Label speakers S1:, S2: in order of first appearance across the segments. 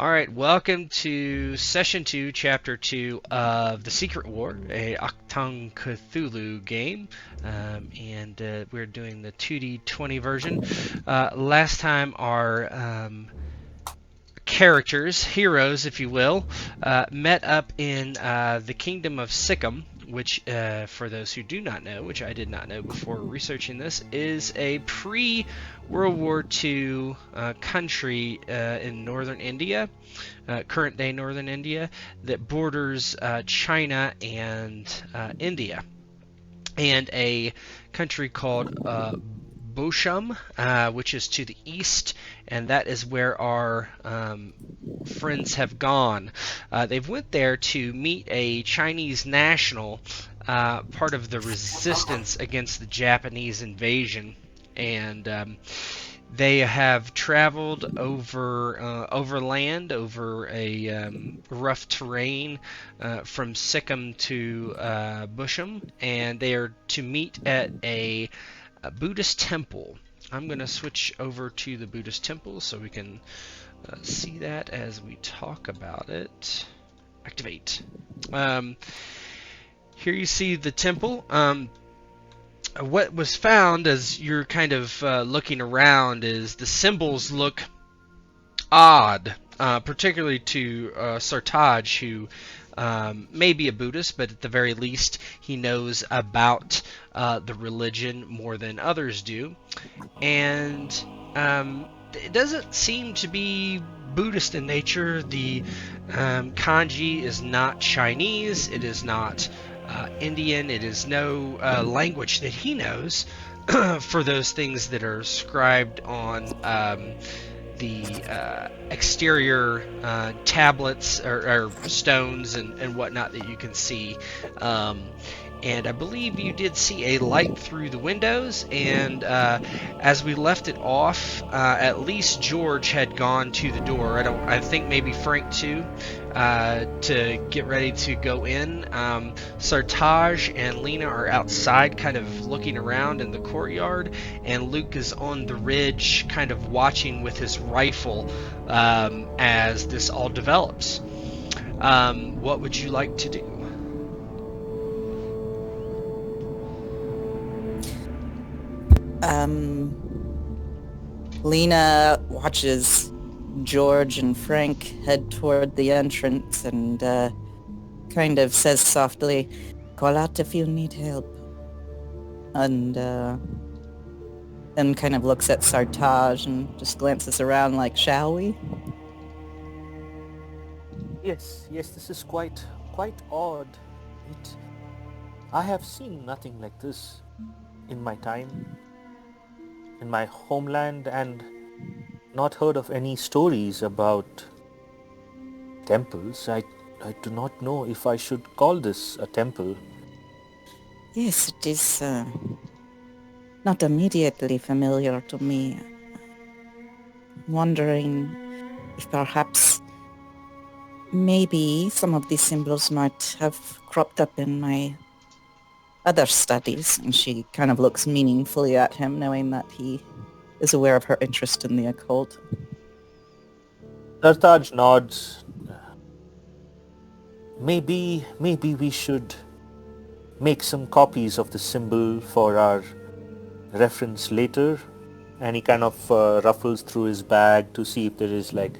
S1: All right, welcome to Session 2, Chapter 2 of The Secret War, a Achtung Cthulhu game. And we're doing the 2D20 version. Last time our characters, heroes, if you will, met up in the Kingdom of Sikkim, which, for those who do not know, which I did not know before researching this, is a pre-World War II country in northern India, current day northern India, that borders China and India, and a country called Bochum, which is to the east, and that is where our friends have gone. They've went there to meet a Chinese national, part of the resistance against the Japanese invasion, and they have traveled overland over a rough terrain from Sikkim to Busham, and they are to meet at a Buddhist temple. I'm going to switch over to the Buddhist temple so we can see that as we talk about it. Activate. Here you see the temple. What was found as you're kind of looking around is the symbols look odd, particularly to Sartaj, who may be a Buddhist, but at the very least he knows about the religion more than others do. And it doesn't seem to be Buddhist in nature. The kanji is not Chinese. It is not Indian. It is no language that he knows for those things that are scribed on the exterior tablets or stones and whatnot that you can see. And I believe you did see a light through the windows, and as we left it off, at least George had gone to the door. I think maybe Frank too, to get ready to go in. Sartaj and Lena are outside kind of looking around in the courtyard, and Luke is on the ridge kind of watching with his rifle as this all develops. What would you like to do?
S2: Lena watches George and Frank head toward the entrance and kind of says softly, "Call out if you need help." And then kind of looks at Sartaj and just glances around like, "Shall we?"
S3: Yes, this is quite odd. I have seen nothing like this in my time, in my homeland, and not heard of any stories about temples. I do not know if I should call this a temple.
S2: Yes, it is not immediately familiar to me. Wondering if perhaps maybe some of these symbols might have cropped up in my other studies. And she kind of looks meaningfully at him, knowing that he is aware of her interest in the occult.
S3: Sartaj nods. Maybe we should make some copies of the symbol for our reference later. And he kind of ruffles through his bag to see if there is like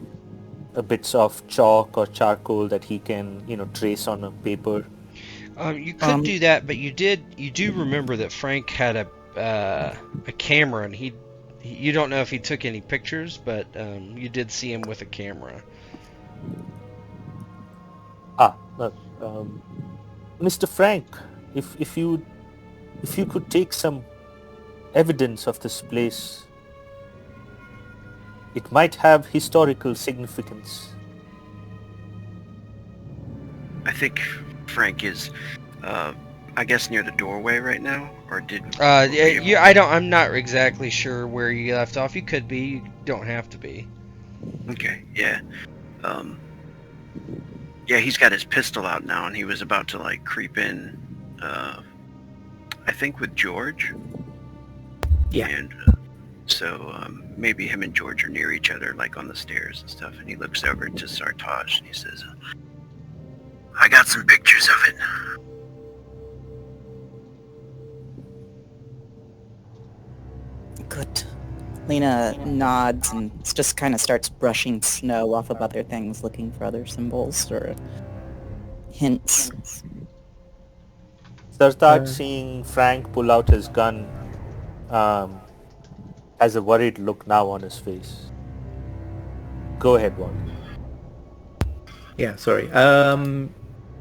S3: a bits of chalk or charcoal that he can, trace on a paper.
S1: You could do that, but you do remember that Frank had a camera, and you don't know if he took any pictures, but you did see him with a camera.
S3: Mr. Frank, if you could take some evidence of this place, it might have historical significance.
S4: I think Frank is, I guess, near the doorway right now, or did?
S1: I'm not exactly sure where you left off. You could be. You don't have to be.
S4: Okay. Yeah. Yeah, he's got his pistol out now, and he was about to like creep in. I think with George.
S3: Yeah.
S4: And so maybe him and George are near each other, like on the stairs and stuff, and he looks over to Sartaj and he says, I got some pictures of it.
S2: Good. Lena nods and just kind of starts brushing snow off of other things, looking for other symbols or hints.
S3: Sartaj, seeing Frank pull out his gun, has a worried look now on his face. Go ahead, Walt.
S5: Yeah, sorry.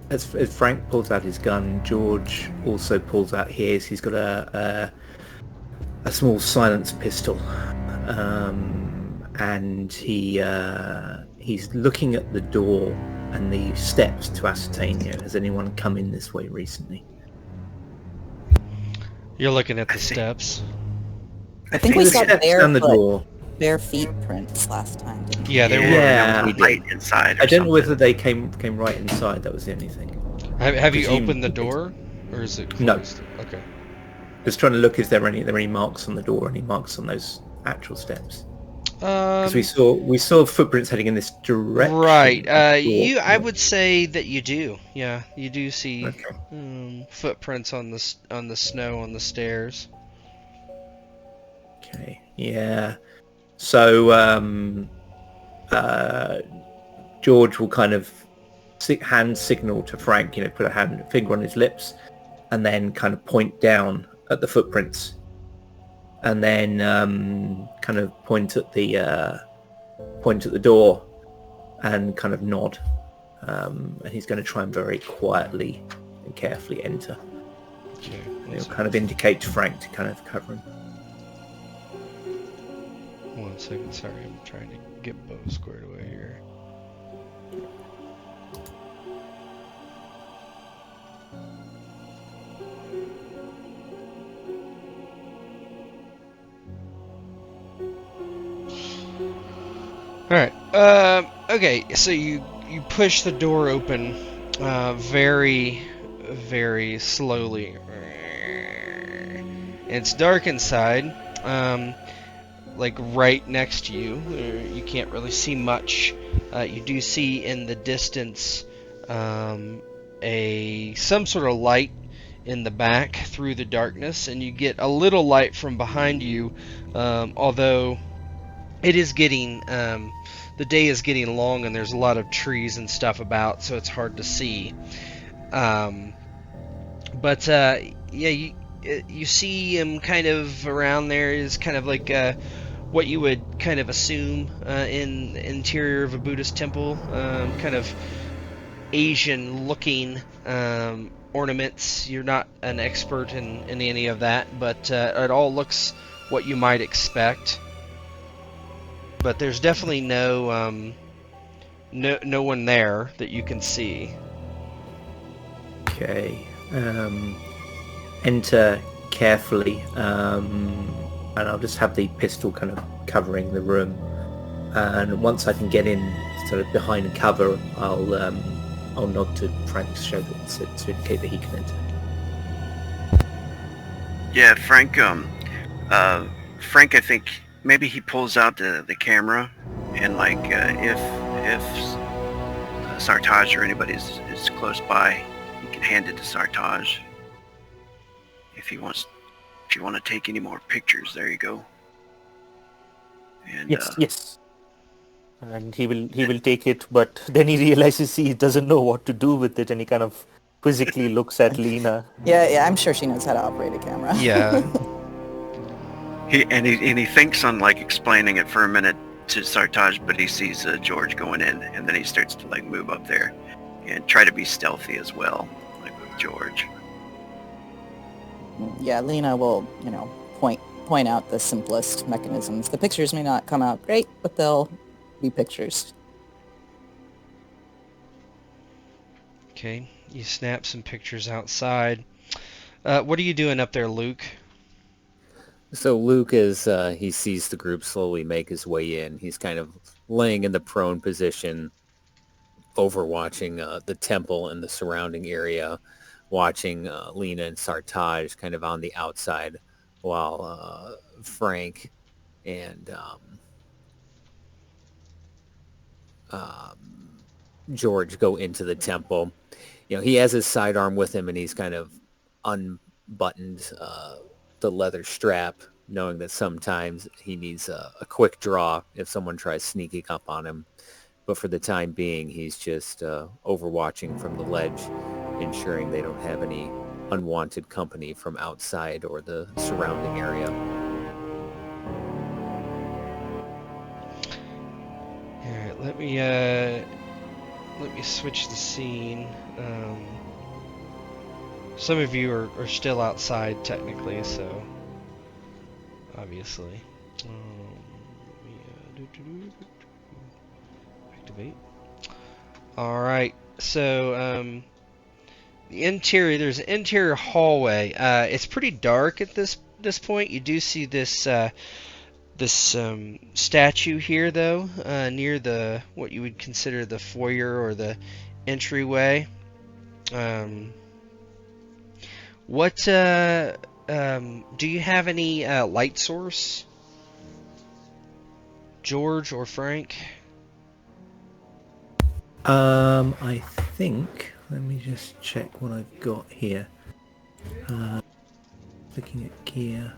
S5: As Frank pulls out his gun, George also pulls out his. He's got a small silenced pistol, and he's looking at the door and the steps to ascertain, has anyone come in this way recently?
S1: You're looking at the steps.
S2: I think we saw
S5: down the door.
S2: bare feet prints last time, didn't we?
S1: Yeah, there were.
S5: Yeah,
S4: Light inside.
S5: I don't know whether they came right inside. That was the only thing.
S1: Have you opened the door, or is it closed?
S5: No.
S1: Okay.
S5: Just trying to look. Is there any marks on the door? Any marks on those actual steps? Because we saw footprints heading in this direction.
S1: Right. I would say that you do. Yeah, you do see footprints on the snow on the stairs.
S5: Okay. Yeah. So George will kind of hand signal to Frank. Put a finger on his lips, and then kind of point down at the footprints, and then kind of point at the door, and kind of nod. And he's going to try and very quietly and carefully enter.
S1: Okay.
S5: He'll kind of indicate to Frank to kind of cover him.
S1: 1 second. Sorry, I'm trying to get Bo squared away here. Alright, okay, so you push the door open very, very slowly. It's dark inside, like right next to you. You can't really see much. You do see in the distance some sort of light in the back through the darkness, and you get a little light from behind you, although it is getting the day is getting long and there's a lot of trees and stuff about, so it's hard to see. But yeah, you see him kind of around there. Is kind of like what you would kind of assume in the interior of a Buddhist temple, kind of Asian-looking ornaments. You're not an expert in any of that, but it all looks what you might expect. But there's definitely no one there that you can see.
S5: Okay. Enter carefully, and I'll just have the pistol kind of covering the room. And once I can get in, sort of behind cover, I'll nod to Frank to show that to indicate that he can enter.
S4: Yeah, Frank. Frank, I think maybe he pulls out the camera, and like if Sartaj or anybody is close by, he can hand it to Sartaj. If you want to take any more pictures, there you go. And,
S3: yes. And he will take it, but then he realizes he doesn't know what to do with it, and he kind of quizzically looks at Lena.
S2: Yeah, I'm sure she knows how to operate a camera.
S1: Yeah.
S4: He thinks on like explaining it for a minute to Sartaj, but he sees George going in, and then he starts to like move up there and try to be stealthy as well, like with George.
S2: Yeah, Lena will, point out the simplest mechanisms. The pictures may not come out great, but they'll be pictures.
S1: Okay, you snap some pictures outside. What are you doing up there, Luke?
S6: So Luke is, he sees the group slowly make his way in. He's kind of laying in the prone position, overwatching the temple and the surrounding area, watching Lena and Sartaj kind of on the outside, while Frank and George go into the temple. He has his sidearm with him, and he's kind of unbuttoned the leather strap, knowing that sometimes he needs a quick draw if someone tries sneaking up on him. But for the time being, he's just overwatching from the ledge, ensuring they don't have any unwanted company from outside or the surrounding area.
S1: All right, let me switch the scene. Some of you are still outside technically, so obviously. Activate. All right, so the interior. There's an interior hallway. It's pretty dark at this point. You do see this statue here, though, near the what you would consider the foyer or the entryway. What do you have any light source, George or Frank?
S5: I think. Let me just check what I've got here. Looking at gear.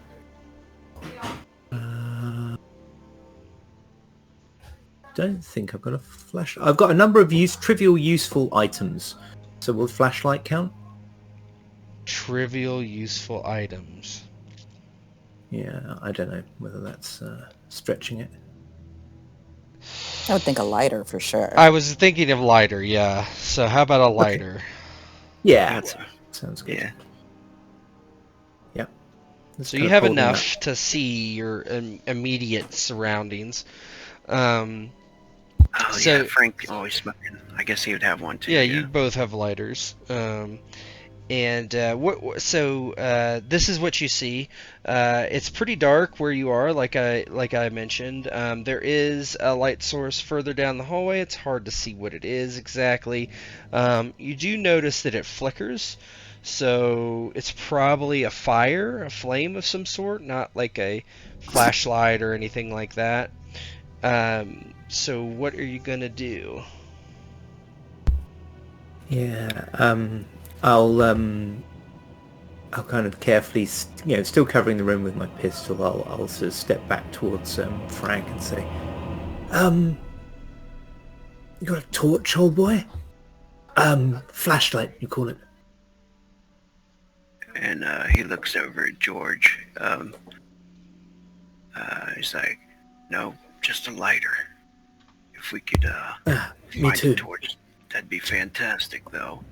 S5: Don't think I've got a flash. I've got a number of trivial useful items. So will flashlight count?
S1: Trivial useful items.
S5: Yeah, I don't know whether that's stretching it.
S2: I would think a lighter for sure.
S1: I was thinking of lighter, yeah. So how about a lighter?
S5: Okay. Yeah,
S4: That's
S5: sounds good.
S4: yeah.
S5: Yep.
S1: So you have enough to see your immediate surroundings.
S4: Oh
S1: So-
S4: yeah, Frank always smoking. I guess he would have one too.
S1: Yeah, you both have lighters. And this is what you see. It's pretty dark where you are, like I mentioned. There is a light source further down the hallway. It's hard to see what it is exactly. You do notice that it flickers, so it's probably a flame of some sort, not like a flashlight or anything like that. So what are you gonna do?
S5: Yeah. I'll kind of carefully, still covering the room with my pistol. I'll sort of step back towards Frank and say, "You got a torch, old boy? Flashlight, you call it?"
S4: And he looks over at George. He's like, "No, just a lighter. If we could
S5: Me
S4: find
S5: too.
S4: a torch, that'd be fantastic, though."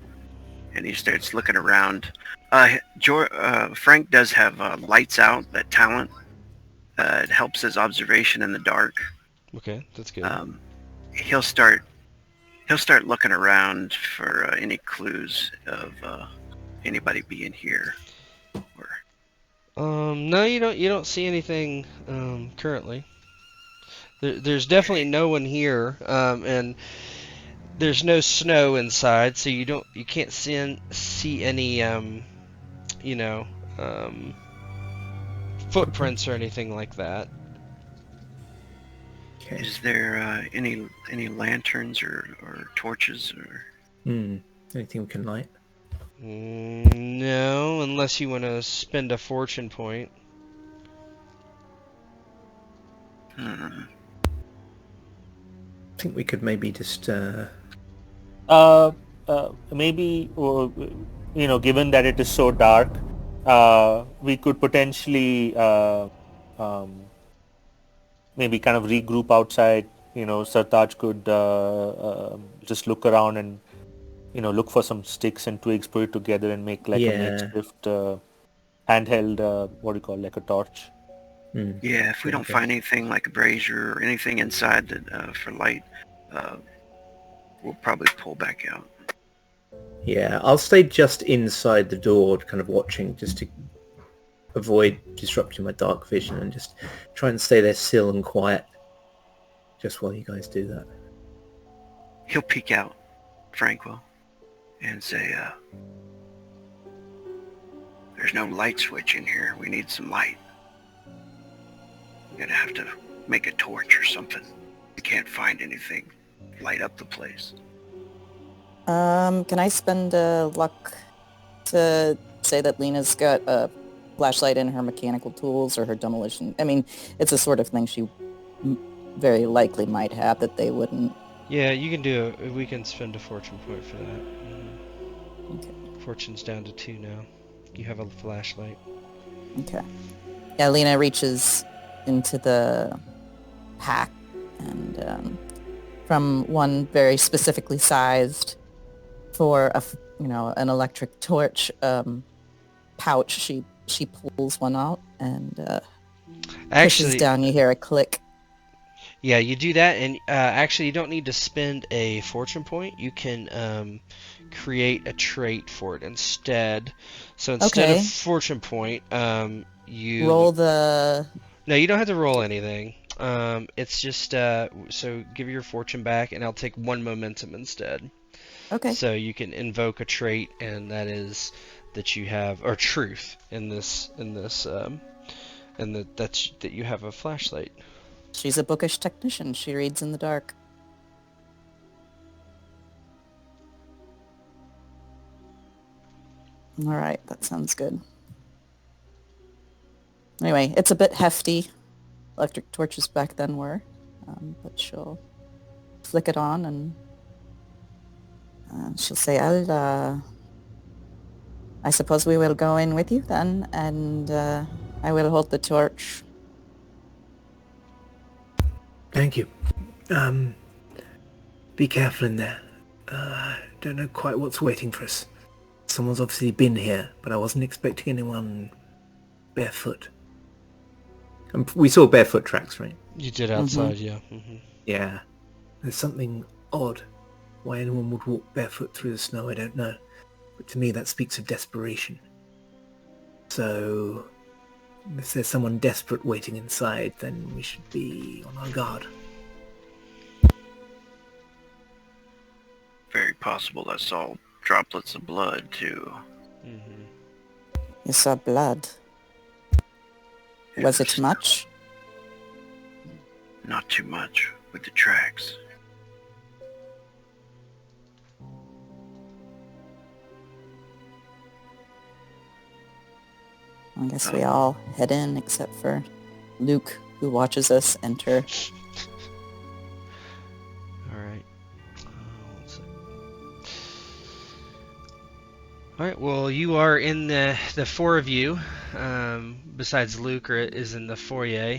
S4: And he starts looking around. Frank does have lights out, that talent. It helps his observation in the dark.
S1: Okay, that's good.
S4: He'll start looking around for any clues of anybody being here.
S1: No, you don't see anything currently. There's definitely no one here, and there's no snow inside, so you can't see any footprints or anything like that.
S5: Okay.
S4: Is there any lanterns or torches or?
S5: Anything we can light?
S1: No, unless you want to spend a fortune point.
S5: I think we could maybe just.
S3: Maybe, given that it is so dark, we could potentially maybe kind of regroup outside. Sartaj could just look around and look for some sticks and twigs, put it together, and make like a makeshift handheld, like a torch.
S4: Yeah, if we don't find anything like a brazier or anything inside for light, we'll probably pull back out.
S5: Yeah, I'll stay just inside the door, kind of watching, just to avoid disrupting my dark vision, and just try and stay there still and quiet, just while you guys do that.
S4: He'll peek out, Frank will, and say, "There's no light switch in here. We need some light." Gonna have to make a torch or something. We can't find anything. Light up the place.
S2: Can I spend luck to say that Lena's got a flashlight in her mechanical tools or her demolition? I mean, it's the sort of thing she very likely might have that they wouldn't.
S1: Yeah, you can do it. We can spend a fortune point for that. Mm-hmm.
S2: Okay.
S1: Fortune's down to 2 now. You have a flashlight.
S2: Okay. Yeah, Lena reaches into the pack and from one very specifically sized for an electric torch pouch, she pulls one out and pushes down. You hear a click.
S1: Yeah, you do that, and actually you don't need to spend a fortune point. You can create a trait for it instead. So instead of fortune point, you
S2: roll the...
S1: No, you don't have to roll anything. It's just so give your fortune back, and I'll take 1 momentum instead.
S2: Okay.
S1: So you can invoke a trait, and that is that you have, or truth and that you have a flashlight.
S2: She's a bookish technician. She reads in the dark. All right, that sounds good. Anyway, it's a bit hefty. Electric torches back then were, but she'll flick it on and she'll say, I suppose we will go in with you then, and I will hold the torch.
S5: Thank you. Be careful in there. Don't know quite what's waiting for us. Someone's obviously been here, but I wasn't expecting anyone barefoot. We saw barefoot tracks, right?
S1: You did outside, yeah. Mm-hmm.
S5: Yeah. There's something odd. Why anyone would walk barefoot through the snow, I don't know. But to me, that speaks of desperation. So, if there's someone desperate waiting inside, then we should be on our guard.
S4: Very possible I saw droplets of blood, too.
S1: Mm-hmm.
S2: You saw blood. Was it much?
S4: Not too much with the tracks.
S2: I guess we all head in except for Luke, who watches us enter.
S1: Alright. One second. Alright, well, you are in the 4 of you, besides Luke, is in the foyer.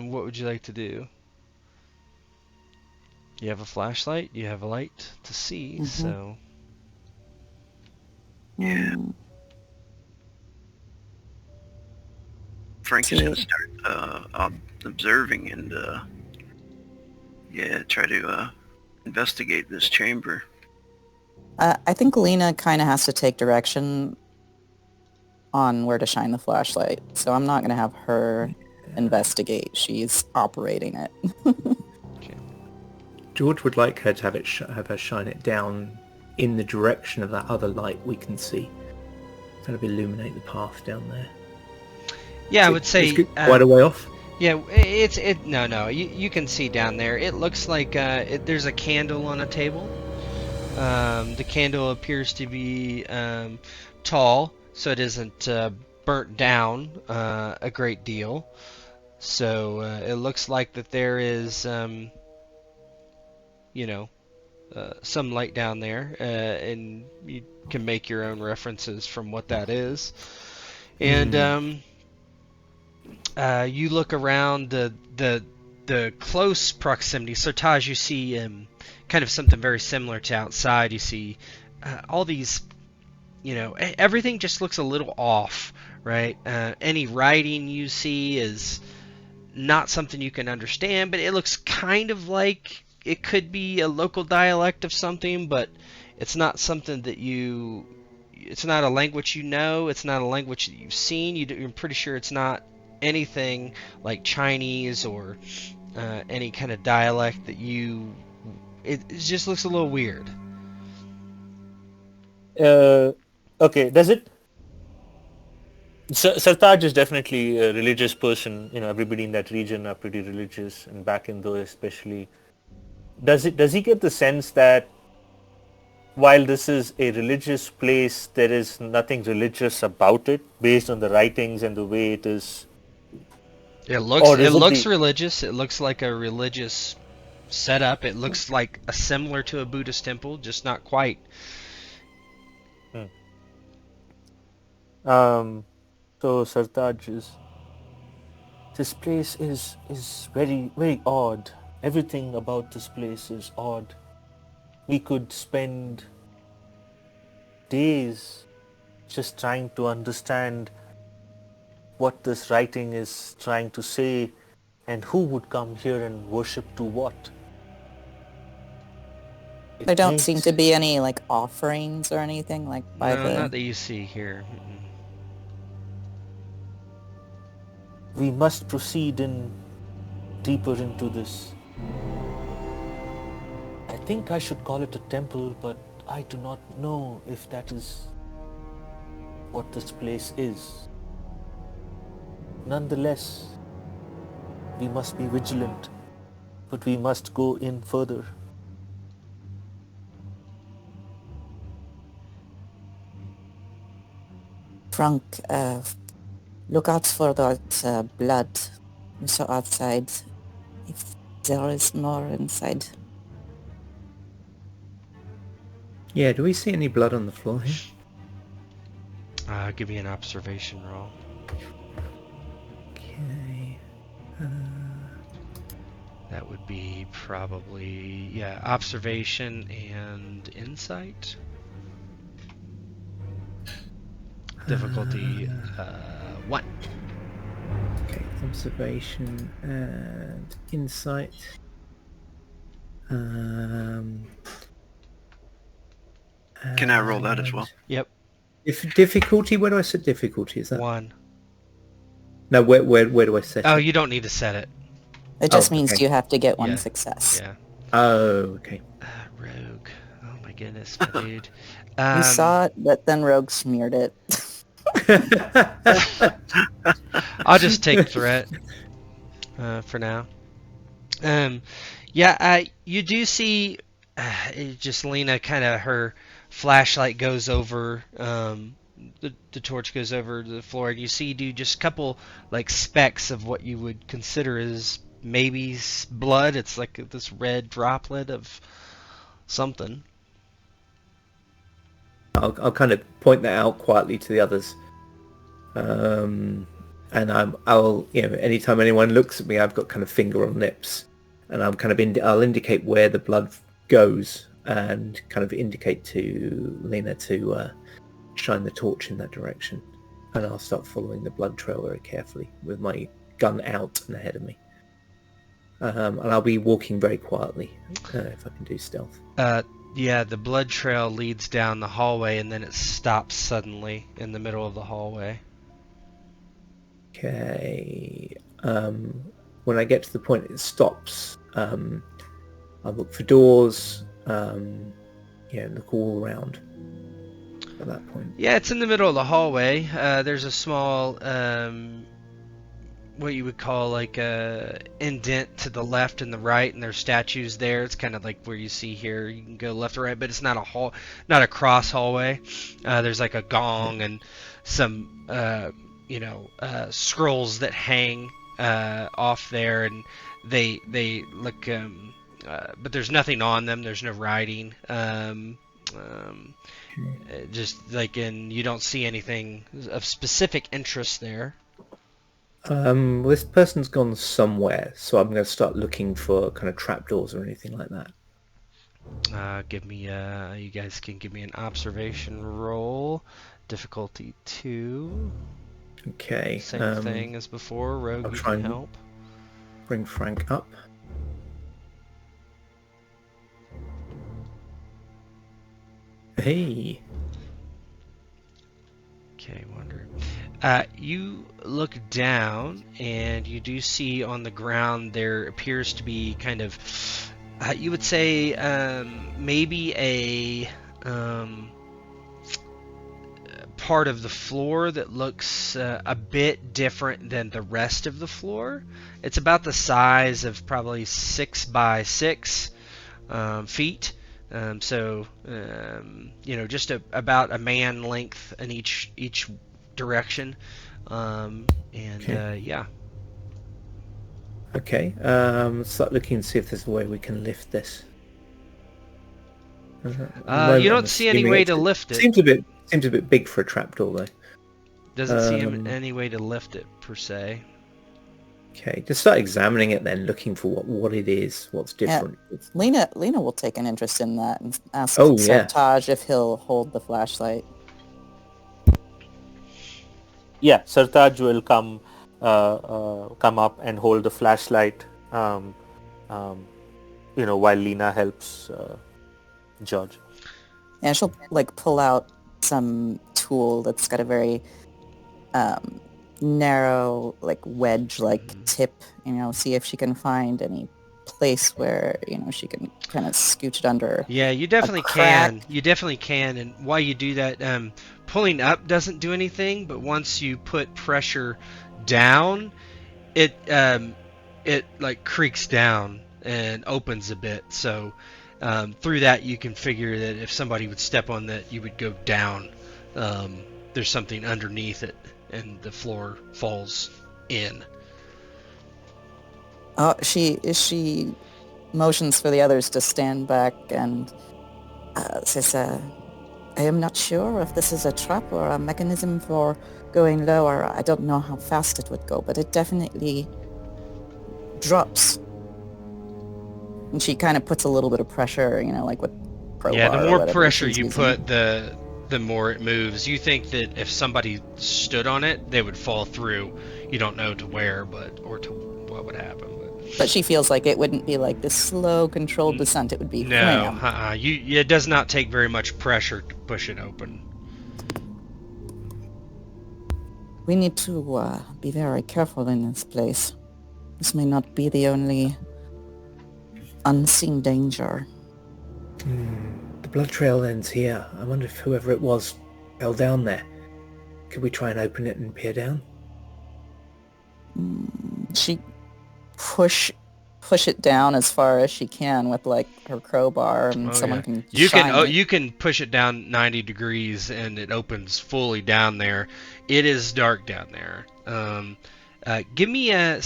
S1: What would you like to do? You have a flashlight, you have a light to see, so...
S4: Yeah. Frank is going to start observing and try to investigate this chamber.
S2: I think Lena kind of has to take direction on where to shine the flashlight, so I'm not going to have her investigate. She's operating it.
S1: Okay.
S5: George would like her to have her shine it down in the direction of that other light we can see. Kind of illuminate the path down there.
S1: Yeah, I would say...
S5: quite a way off?
S1: Yeah, no, you can see down there. It looks like there's a candle on a table. The candle appears to be tall, so it isn't burnt down a great deal. So it looks like that there is, some light down there, and you can make your own references from what that is. And you look around the close proximity. So Taj, you see kind of something very similar to outside. You see all these, everything just looks a little off, right? Any writing you see is not something you can understand, but it looks kind of like it could be a local dialect of something, but it's not something that it's not a language it's not a language that you've seen. You're pretty sure it's not anything like Chinese or any kind of dialect that it just looks a little weird.
S3: Okay, does Sartaj is definitely a religious person. Everybody in that region are pretty religious, and back in those especially. Does he get the sense that while this is a religious place, there is nothing religious about it, based on the writings and the way it is?
S1: It looks
S3: Or
S1: it
S3: is it
S1: looks
S3: the...
S1: religious. It looks like a religious setup. It looks like a similar to a Buddhist temple, just not quite.
S3: Hmm. So Sartaj is... This place is very, very odd. Everything about this place is odd. We could spend days just trying to understand what this writing is trying to say and who would come here and worship to what.
S2: There
S3: It
S2: don't seem
S3: makes...
S2: to be any like offerings or anything like by
S1: No, not
S2: the...
S1: that you see here.
S3: We must proceed deeper into this. I think I should call it a temple, but I do not know if that is what this place is. Nonetheless, we must be vigilant, but we must go in further.
S2: Frank, look out for that blood we saw outside. If there is more inside.
S5: Yeah, do we see any blood on the floor here?
S1: Give me an observation roll.
S5: Okay.
S1: That would be probably, observation and insight. Difficulty 1.
S5: Okay, observation and insight.
S4: Can I roll that as well?
S1: Yep,
S5: If difficulty, where do I set difficulty? Is that
S1: 1.
S5: no? Where do I set
S1: Oh,
S5: it?
S1: you don't need to set it.
S2: It just
S5: Oh,
S2: means
S5: okay.
S2: you have to get one
S1: Yeah.
S2: success.
S1: Yeah.
S5: Oh, okay.
S1: Rogue. Oh my goodness, my dude.
S2: We saw it, but then Rogue smeared it.
S1: I'll just take threat for now. You do see just Lena kind of her flashlight goes over, the torch goes over the floor, and you see just a couple like specks of what you would consider as maybe blood. It's like this red droplet of something.
S5: I'll kind of point that out quietly to the others. And I'll anytime anyone looks at me, I've got kind of finger on lips, and I'm kind of I'll indicate where the blood goes and kind of indicate to Lena to shine the torch in that direction, and I'll start following the blood trail very carefully with my gun out and ahead of me. And I'll be walking very quietly if I can do stealth.
S1: The blood trail leads down the hallway, and then it stops suddenly in the middle of the hallway.
S5: Okay. When I get to the point it stops, I'll look for doors. Look all around at that point.
S1: Yeah, it's in the middle of the hallway. There's a small, what you would call like a indent to the left and the right, and there's statues there. It's kind of like where you see here. You can go left or right, but it's not not a cross hallway. There's like a gong and some, scrolls that hang off there, and they look, but there's nothing on them. There's no writing. Just like you don't see anything of specific interest there.
S5: This person's gone somewhere, so I'm going to start looking for kind of trapdoors or anything like that.
S1: Give me you guys can give me an observation roll. Difficulty 2.
S5: Okay.
S1: Same thing as before. Rogue,
S5: I'll
S1: you
S5: try
S1: can
S5: and
S1: help.
S5: Bring Frank up. Hey.
S1: Okay, wonder. You look down, and you do see on the ground there appears to be kind of, you would say, maybe a part of the floor that looks a bit different than the rest of the floor. It's about the size of probably 6 by 6 feet. Just about a man length in each direction. Yeah.
S5: Okay. Start looking and see if there's a way we can lift this.
S1: You don't see any way to lift it.
S5: Seems a bit big for a trapdoor though.
S1: Doesn't seem any way to lift it per se.
S5: Okay, just start examining it then, looking for what it is, what's different.
S2: Lena will take an interest in that and ask
S5: Oh, yeah.
S2: Sartaj if he'll hold the flashlight.
S3: Yeah, Sartaj will come up and hold the flashlight, while Lena helps George.
S2: And she'll pull out some tool that's got a very narrow, wedge-like tip. See if she can find any place where she can kind of scooch it under.
S1: Yeah, you definitely can. You definitely can. And while you do that, pulling up doesn't do anything. But once you put pressure down, it creaks down and opens a bit. So through that, you can figure that if somebody would step on that, you would go down. There's something underneath it, and the floor falls in.
S2: She motions for the others to stand back and says, I am not sure if this is a trap or a mechanism for going lower. I don't know how fast it would go, but it definitely drops. And she kind of puts a little bit of pressure, with crowbar.
S1: Yeah, the more pressure you put, the more it moves. You think that if somebody stood on it, they would fall through. You don't know to where, or to what would happen.
S2: But she feels like it wouldn't be like this slow, controlled descent. It would be
S1: no. It does not take very much pressure to push it open.
S2: We need to be very careful in this place. This may not be the only unseen danger.
S5: The blood trail ends here. I wonder if whoever it was fell down there. Could we try and open it and peer down?
S2: She push it down as far as she can with her crowbar, and can shine it.
S1: You can push it down 90 degrees and it opens fully down there. It is dark down there. Give me a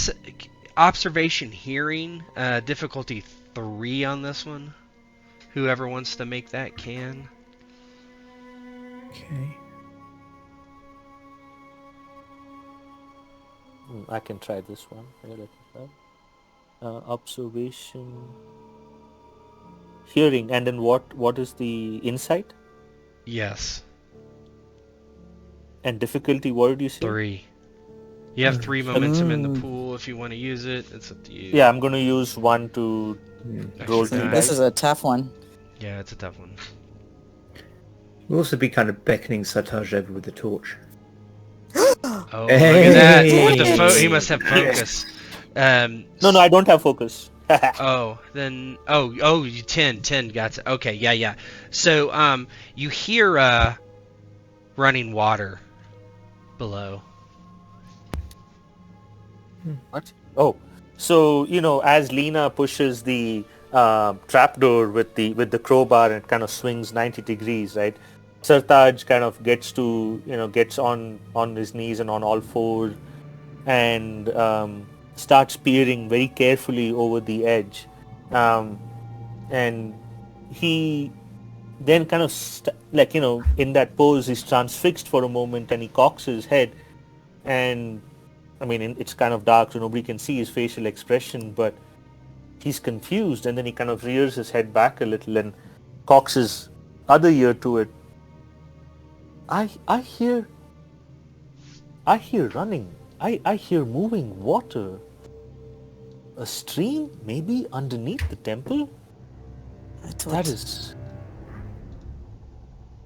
S1: observation hearing, difficulty 3 on this one. Whoever wants to make that can.
S5: Okay.
S3: I can try this one. Observation, hearing, and then what is the insight?
S1: Yes.
S3: And difficulty, what did you say?
S1: 3. You have 3 momentum in the pool if you want to use it. It's up to you.
S3: Yeah, I'm going to use 1 to roll 3 dice.
S2: This is a tough one.
S1: Yeah, it's a tough one.
S5: We'll also be kind of beckoning Sartaj over with the torch.
S1: Oh, hey. Look at that! With the he must have focus.
S3: No, I don't have focus.
S1: Oh, then you 10 got it. Okay, yeah. So you hear running water below.
S3: What? Oh, so as Lena pushes the trapdoor with the crowbar, and it kind of swings 90 degrees, right? Sartaj kind of gets on his knees and on all fours and starts peering very carefully over the edge, and he then kind of in that pose he's transfixed for a moment, and he cocks his head, and it's kind of dark so nobody can see his facial expression, but he's confused, and then he kind of rears his head back a little and cocks his other ear to it. I hear running. I hear moving water. A stream, maybe underneath the temple? That is...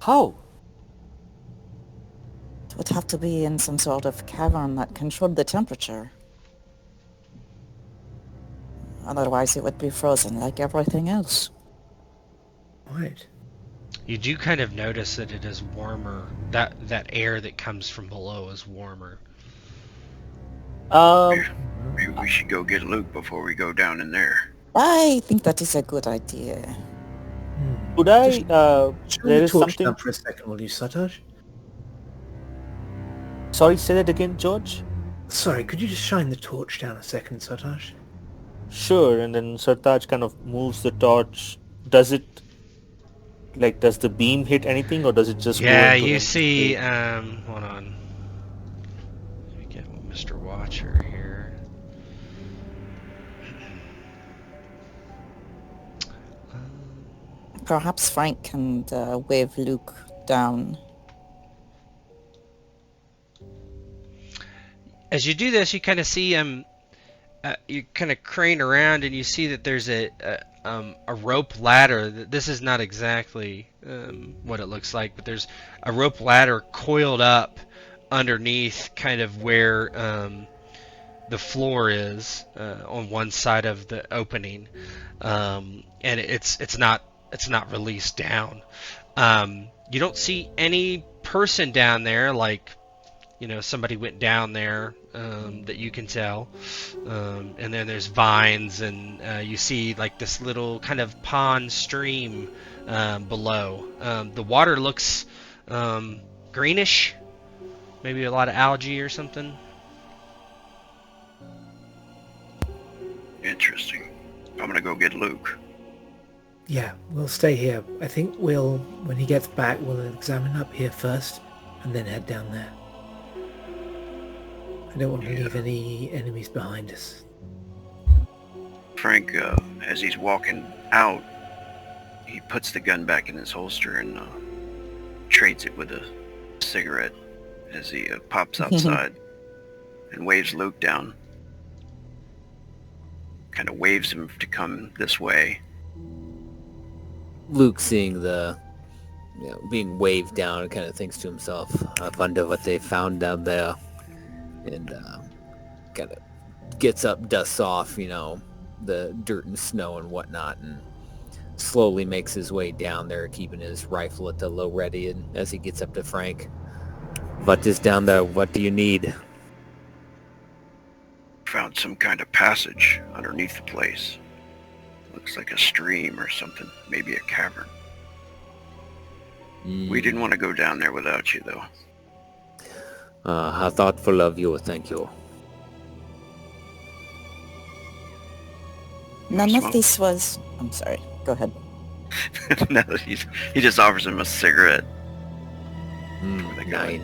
S3: How?
S2: It would have to be in some sort of cavern that controlled the temperature. Otherwise it would be frozen like everything else.
S5: Right.
S1: You do kind of notice that it is warmer. That air that comes from below is warmer.
S3: Um,
S4: Maybe we should go get Luke before we go down in there.
S2: I think that is a good idea.
S3: could I?
S5: Just shine
S3: There
S5: the
S3: is
S5: torch
S3: something.
S5: down for a second, will you, Sataj?
S3: Sorry, say that again, George.
S5: Sorry, could you just shine the torch down a second, Sataj?
S3: Sure. And then Sartaj kind of moves the torch. Does it? Like, does the beam hit anything, or does it just go
S1: Yeah,
S3: into
S1: you
S3: him
S1: see.
S3: straight?
S1: Hold on. Let me get Mr. Watcher here.
S2: Perhaps Frank can wave Luke down.
S1: As you do this, you kind of see you kind of crane around and you see that there's a rope ladder. This is not exactly what it looks like, but there's a rope ladder coiled up underneath, kind of where the floor is on one side of the opening, and it's not released down. You don't see any person down there, like somebody went down there that you can tell, and then there's vines, and you see like this little kind of pond stream below. The water looks greenish, maybe a lot of algae or something.
S4: Interesting. I'm gonna go get Luke.
S5: Yeah, we'll stay here. I think when he gets back, we'll examine up here first, and then head down there. I don't want to leave any enemies behind us.
S4: Frank, as he's walking out, he puts the gun back in his holster and trades it with a cigarette as he pops outside and waves Luke down. Kind of waves him to come this way.
S6: Luke, seeing the being waved down, kind of thinks to himself, I wonder what they found down there. And kind of gets up, dusts off, the dirt and snow and whatnot, and slowly makes his way down there, keeping his rifle at the low ready. And as he gets up to Frank, what is down there? What do you need?
S4: Found some kind of passage underneath the place. Looks like a stream or something, maybe a cavern. We didn't want to go down there without you, though.
S6: How thoughtful of you, thank you.
S2: None of
S4: Smoke?
S2: this was... I'm sorry. Go ahead.
S4: No, he just offers him a cigarette. The guy.
S6: 9.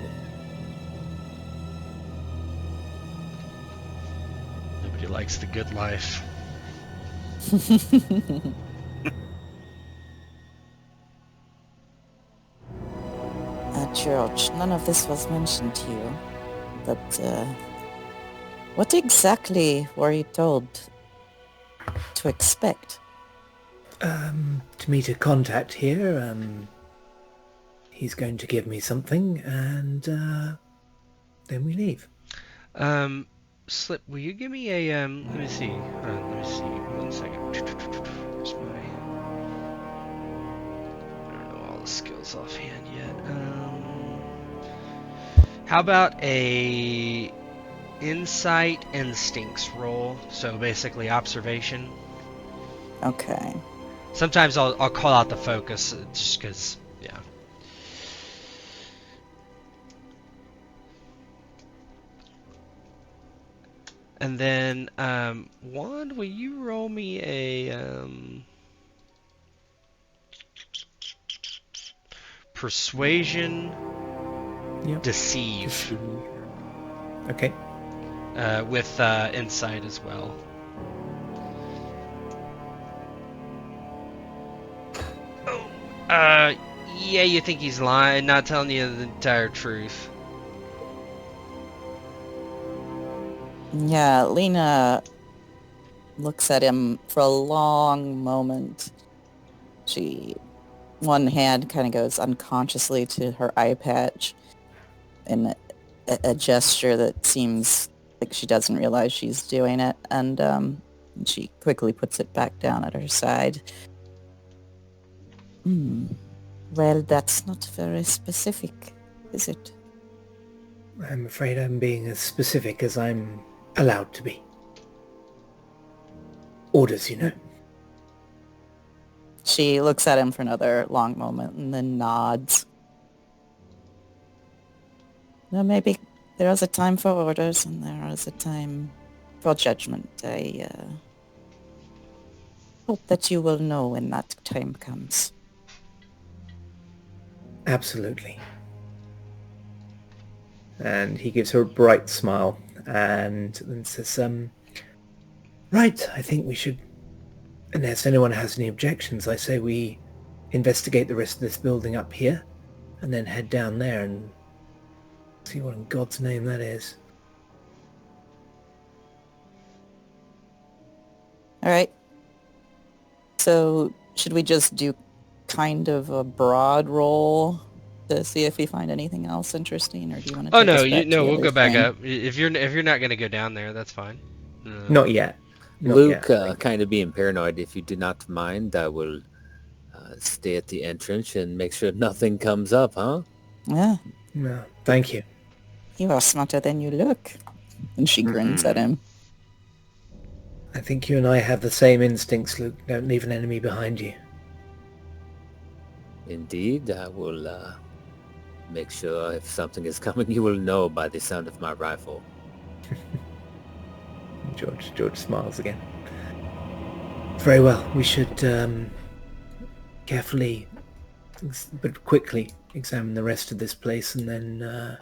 S1: Nobody likes the good life.
S2: George, none of this was mentioned to you, but what exactly were you told to expect?
S5: To meet a contact here, he's going to give me something, and then we leave.
S1: Slip, will you give me a let me see. Let me see. 1 second. Where's my... I don't know all the skills offhand yet. How about a insight instincts roll? So basically observation.
S2: Okay.
S1: Sometimes I'll call out the focus just because, yeah. And then, Wand, will you roll me a persuasion,
S5: Yep.
S1: deceive,
S5: Okay.
S1: with insight as well. Oh, yeah, you think he's lying, not telling you the entire truth.
S2: Yeah, Lena looks at him for a long moment. One hand kind of goes unconsciously to her eye patch in a gesture that seems like she doesn't realize she's doing it, and she quickly puts it back down at her side. Well, that's not very specific, is it?
S5: I'm afraid I'm being as specific as I'm allowed to be. Orders, you know.
S2: She looks at him for another long moment and then nods. No, maybe there is a time for orders and there is a time for judgment. I hope that you will know when that time comes.
S5: Absolutely. And he gives her a bright smile and then says, right, I think we should, unless anyone has any objections, I say we investigate the rest of this building up here and then head down there and see what in God's name that is.
S2: All right. So should we just do kind of a broad roll to see if we find anything else interesting, or do you want to
S1: Oh
S2: take
S1: no,
S2: us back to the
S1: we'll
S2: other
S1: go back
S2: thing?
S1: up. If you're not gonna go down there, that's fine.
S5: Not yet. Not
S6: Luke,
S5: yet.
S6: kind of being paranoid, if you do not mind, I will stay at the entrance and make sure nothing comes up, huh?
S2: Yeah,
S5: No, thank you.
S2: you are smarter than you look. And she grins at him.
S5: I think you and I have the same instincts, Luke. Don't leave an enemy behind you.
S6: Indeed, I will make sure if something is coming, you will know by the sound of my rifle.
S5: George smiles again. Very well. We should carefully but quickly examine the rest of this place and then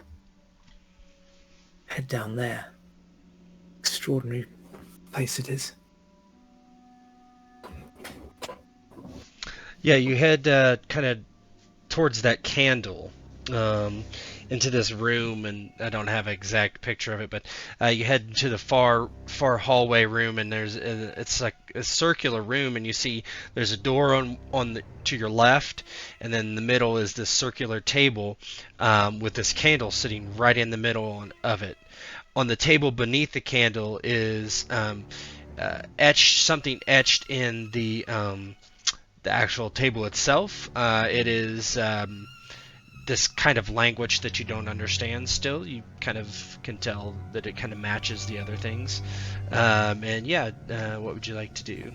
S5: head down there. Extraordinary place it is.
S1: Yeah, you head kind of towards that candle into this room, and I don't have an exact picture of it, but you head to the far hallway room, and it's like a circular room, and you see there's a door to your left, and then in the middle is this circular table with this candle sitting right in the middle of it. On the table beneath the candle is something etched in the actual table itself. It is this kind of language that you don't understand still. You kind of can tell that it kind of matches the other things. And yeah, what would you like to do?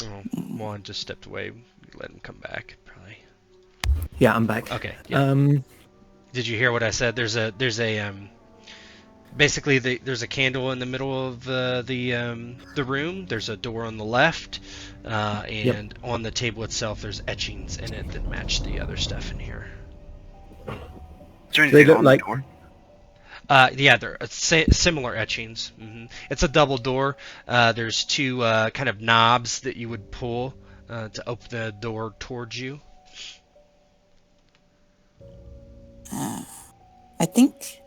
S1: Oh, Juan just stepped away. Let him come back, probably.
S5: Yeah, I'm back.
S1: Okay. Yeah. Did you hear what I said? There's a basically there's a candle in the middle of the room. There's a door on the left, and on the table itself there's etchings in it that match the other stuff in here.
S4: Is there anything
S5: look
S4: on
S5: like-
S4: the door?
S1: Yeah, they're similar etchings. It's a double door. There's two kind of knobs that you would pull to open the door towards you.
S2: I think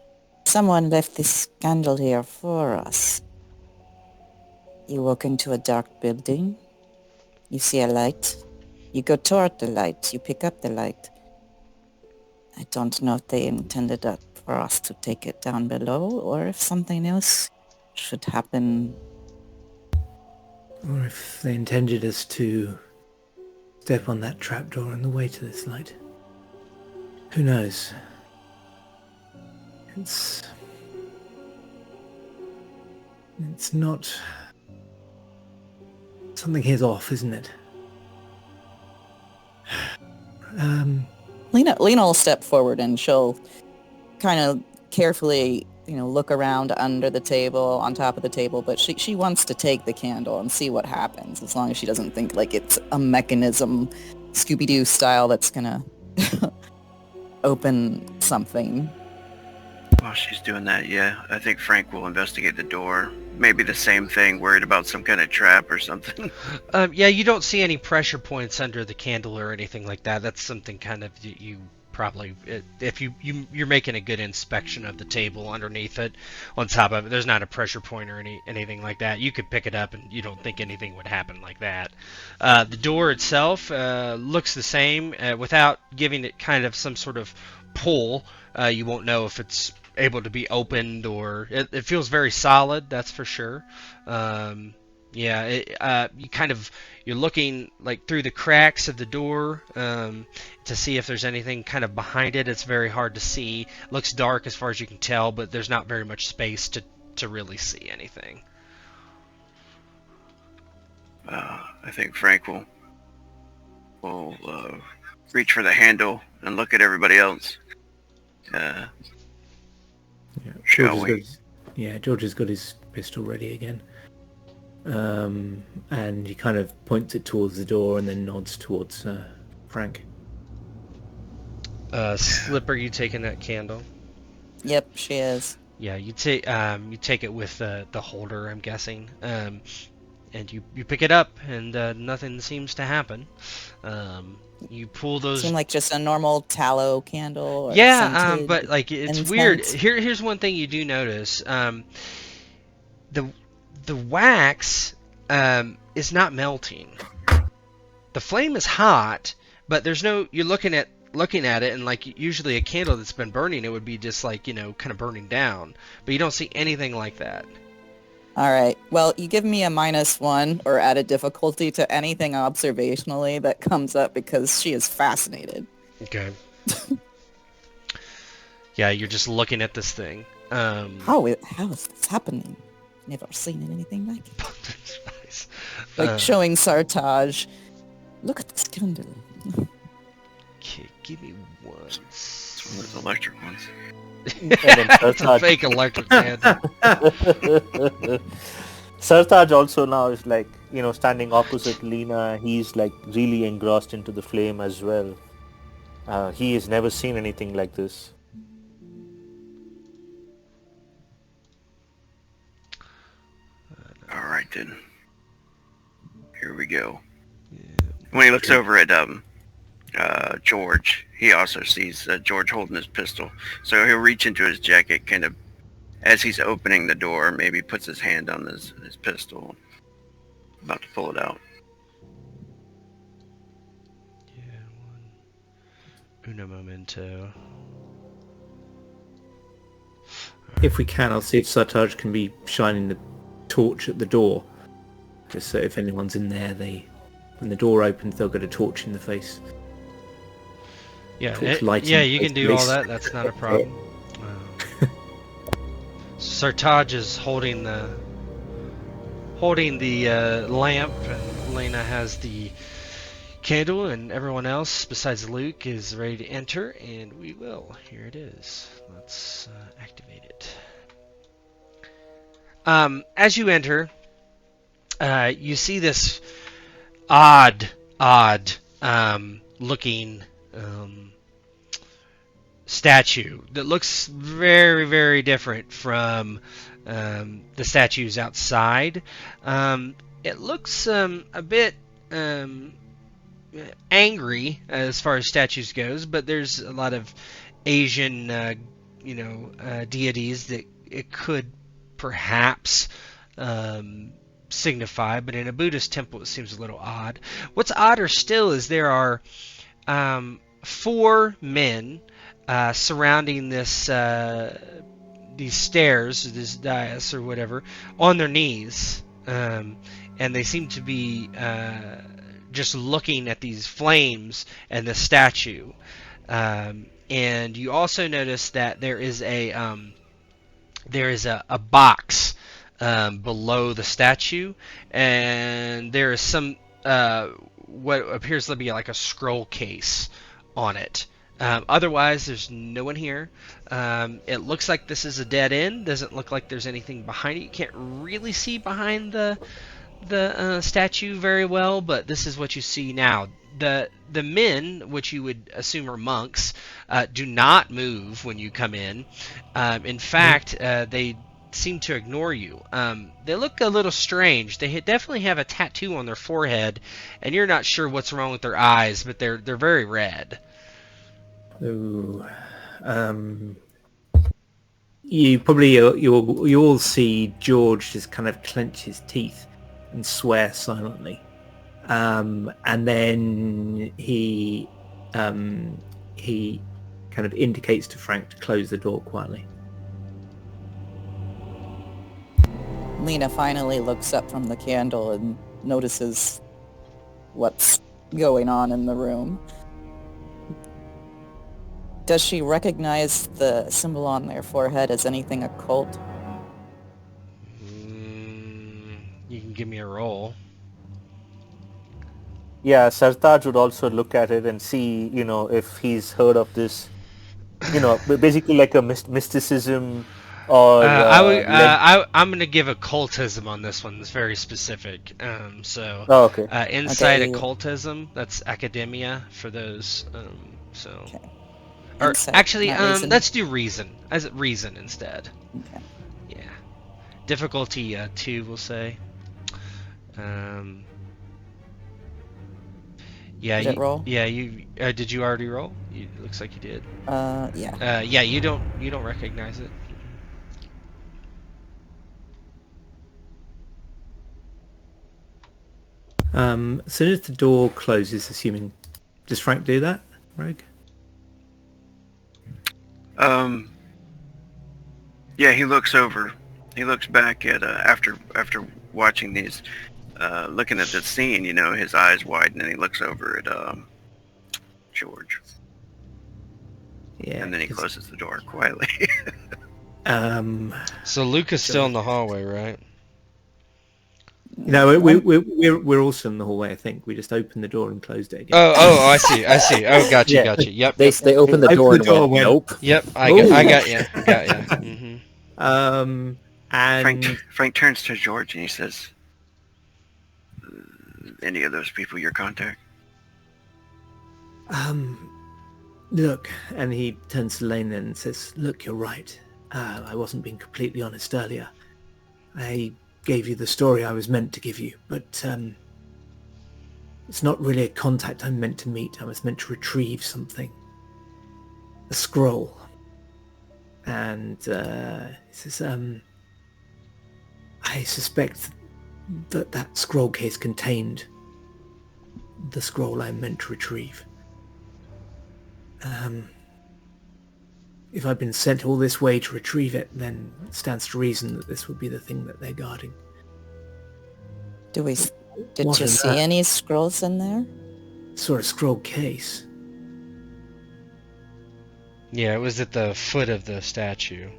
S2: someone left this candle here for us. You walk into a dark building. You see a light. You go toward the light. You pick up the light. I don't know if they intended that for us to take it down below, or if something else should happen.
S5: Or if they intended us to step on that trapdoor on the way to this light. Who knows? It's not... Something here's off, isn't it?
S2: Lena will step forward and she'll kind of carefully, look around under the table, on top of the table, but she wants to take the candle and see what happens, as long as she doesn't think like it's a mechanism, Scooby-Doo style, that's gonna open something.
S4: While she's doing that, yeah, I think Frank will investigate the door. Maybe the same thing, worried about some kind of trap or something.
S1: Yeah, you don't see any pressure points under the candle or anything like that. That's something kind of you probably, if you're making a good inspection of the table underneath it, on top of it, there's not a pressure point or anything like that. You could pick it up and you don't think anything would happen like that. The door itself looks the same. Without giving it kind of some sort of pull, you won't know if it's able to be opened, or it feels very solid, that's for sure. Yeah, you're looking like through the cracks of the door to see if there's anything kind of behind it. It's very hard to see. It looks dark as far as you can tell, but there's not very much space to really see anything.
S4: I think Frank will reach for the handle and look at everybody else. Shall we?
S5: George has got his pistol ready again. And he kind of points it towards the door and then nods towards Frank.
S1: Slipper, you taking that candle?
S2: Yep, she is.
S1: Yeah, you take it with the holder, I'm guessing. And you pick it up, and nothing seems to happen. You pull those.
S2: Seem like just a normal tallow candle. Or
S1: yeah, but like it's
S2: incense.
S1: weird. Here's one thing you do notice. The wax is not melting. The flame is hot, but there's no. You're looking at it, and like usually a candle that's been burning, it would be just like kind of burning down. But you don't see anything like that.
S2: All right. Well, you give me a -1 or added difficulty to anything observationally that comes up because she is fascinated.
S1: Okay. Yeah, you're just looking at this thing.
S2: How is this happening? Never seen anything like it.
S1: Nice.
S2: Like showing Sartaj, look at this candle.
S1: Okay, give me one.
S4: It's one of those electric ones.
S1: It's a fake electric candle.
S3: Sartaj also now is like, standing opposite Lena. He's like really engrossed into the flame as well. He has never seen anything like this.
S4: All right then. Here we go. When he looks over at George, he also sees George holding his pistol. So he'll reach into his jacket, kind of, as he's opening the door, maybe puts his hand on his pistol, about to pull it out.
S1: Yeah, uno momento.
S5: If we can, I'll see if Sartaj can be shining the torch at the door, just so if anyone's in there, when the door opens, they'll get a torch in the face.
S1: Yeah, you can do all that. That's not a problem. Sartaj is holding the lamp, and Lena has the candle, and everyone else besides Luke is ready to enter, and we will. Here it is. Let's activate it. As you enter, you see this odd looking statue that looks very, very different from the statues outside. It looks a bit angry as far as statues goes, but there's a lot of Asian deities that it could perhaps signify, but in a Buddhist temple it seems a little odd. What's odder still is there are 4 men surrounding this these stairs, this dais or whatever, on their knees, and they seem to be just looking at these flames and the statue. And you also notice that there is a box below the statue, and there is some what appears to be like a scroll case on it. Otherwise, there's no one here. It looks like this is a dead end. Doesn't look like there's anything behind it. You can't really see behind the statue very well, but this is what you see now. The men, which you would assume are monks, do not move when you come in. In fact, they seem to ignore you. They look a little strange. They definitely have a tattoo on their forehead, and you're not sure what's wrong with their eyes, but they're very red.
S5: Ooh. You all see George just kind of clench his teeth and swear silently, and then he kind of indicates to Frank to close the door quietly.
S2: Lena finally looks up from the candle and notices what's going on in the room. Does she recognize the symbol on their forehead as anything occult?
S1: You can give me a roll.
S3: Yeah, Sartaj would also look at it and see, if he's heard of this, basically like a mysticism or
S1: I'm gonna give occultism on this one. It's very specific.
S3: Oh, okay.
S1: Insight
S2: Okay.
S1: occultism. That's academia for those.
S2: Okay.
S1: Or
S2: Insight,
S1: actually,
S2: not reason.
S1: let's do reason. As reason instead.
S2: Okay.
S1: Yeah. Difficulty 2, we'll say. Yeah.
S2: Did it roll?
S1: Yeah. You did you already roll? It looks like you did.
S2: Yeah.
S1: Yeah. You don't recognize it.
S5: As soon as the door closes, assuming, does Frank do that, Rogue?
S4: Yeah, he looks over. He looks back at after watching these, looking at the scene. His eyes widen and he looks over at George.
S5: Yeah.
S4: And then he closes the door quietly.
S1: So Luke is still in the hallway, right?
S5: No, we're also in the hallway. I think we just opened the door and closed it again.
S1: Oh, I see. Oh, gotcha.
S5: Yeah.
S1: Yep.
S6: They opened the door and went, nope.
S1: Yep. I got you. Mm-hmm.
S5: And
S4: Frank turns to George and he says, "Any of those people your contact?"
S5: Look, and he turns to Lane and says, "Look, you're right. I wasn't being completely honest earlier. I gave you the story I was meant to give you, but it's not really a contact I'm meant to meet. I was meant to retrieve something. A scroll." And he says, "I suspect that scroll case contained the scroll I'm meant to retrieve. If I've been sent all this way to retrieve it, then it stands to reason that this would be the thing that they're guarding."
S2: Did
S5: What
S2: you
S5: is
S2: see
S5: that?
S2: any scrolls in there?
S5: Saw a scroll case.
S1: Yeah, it was at the foot of the statue.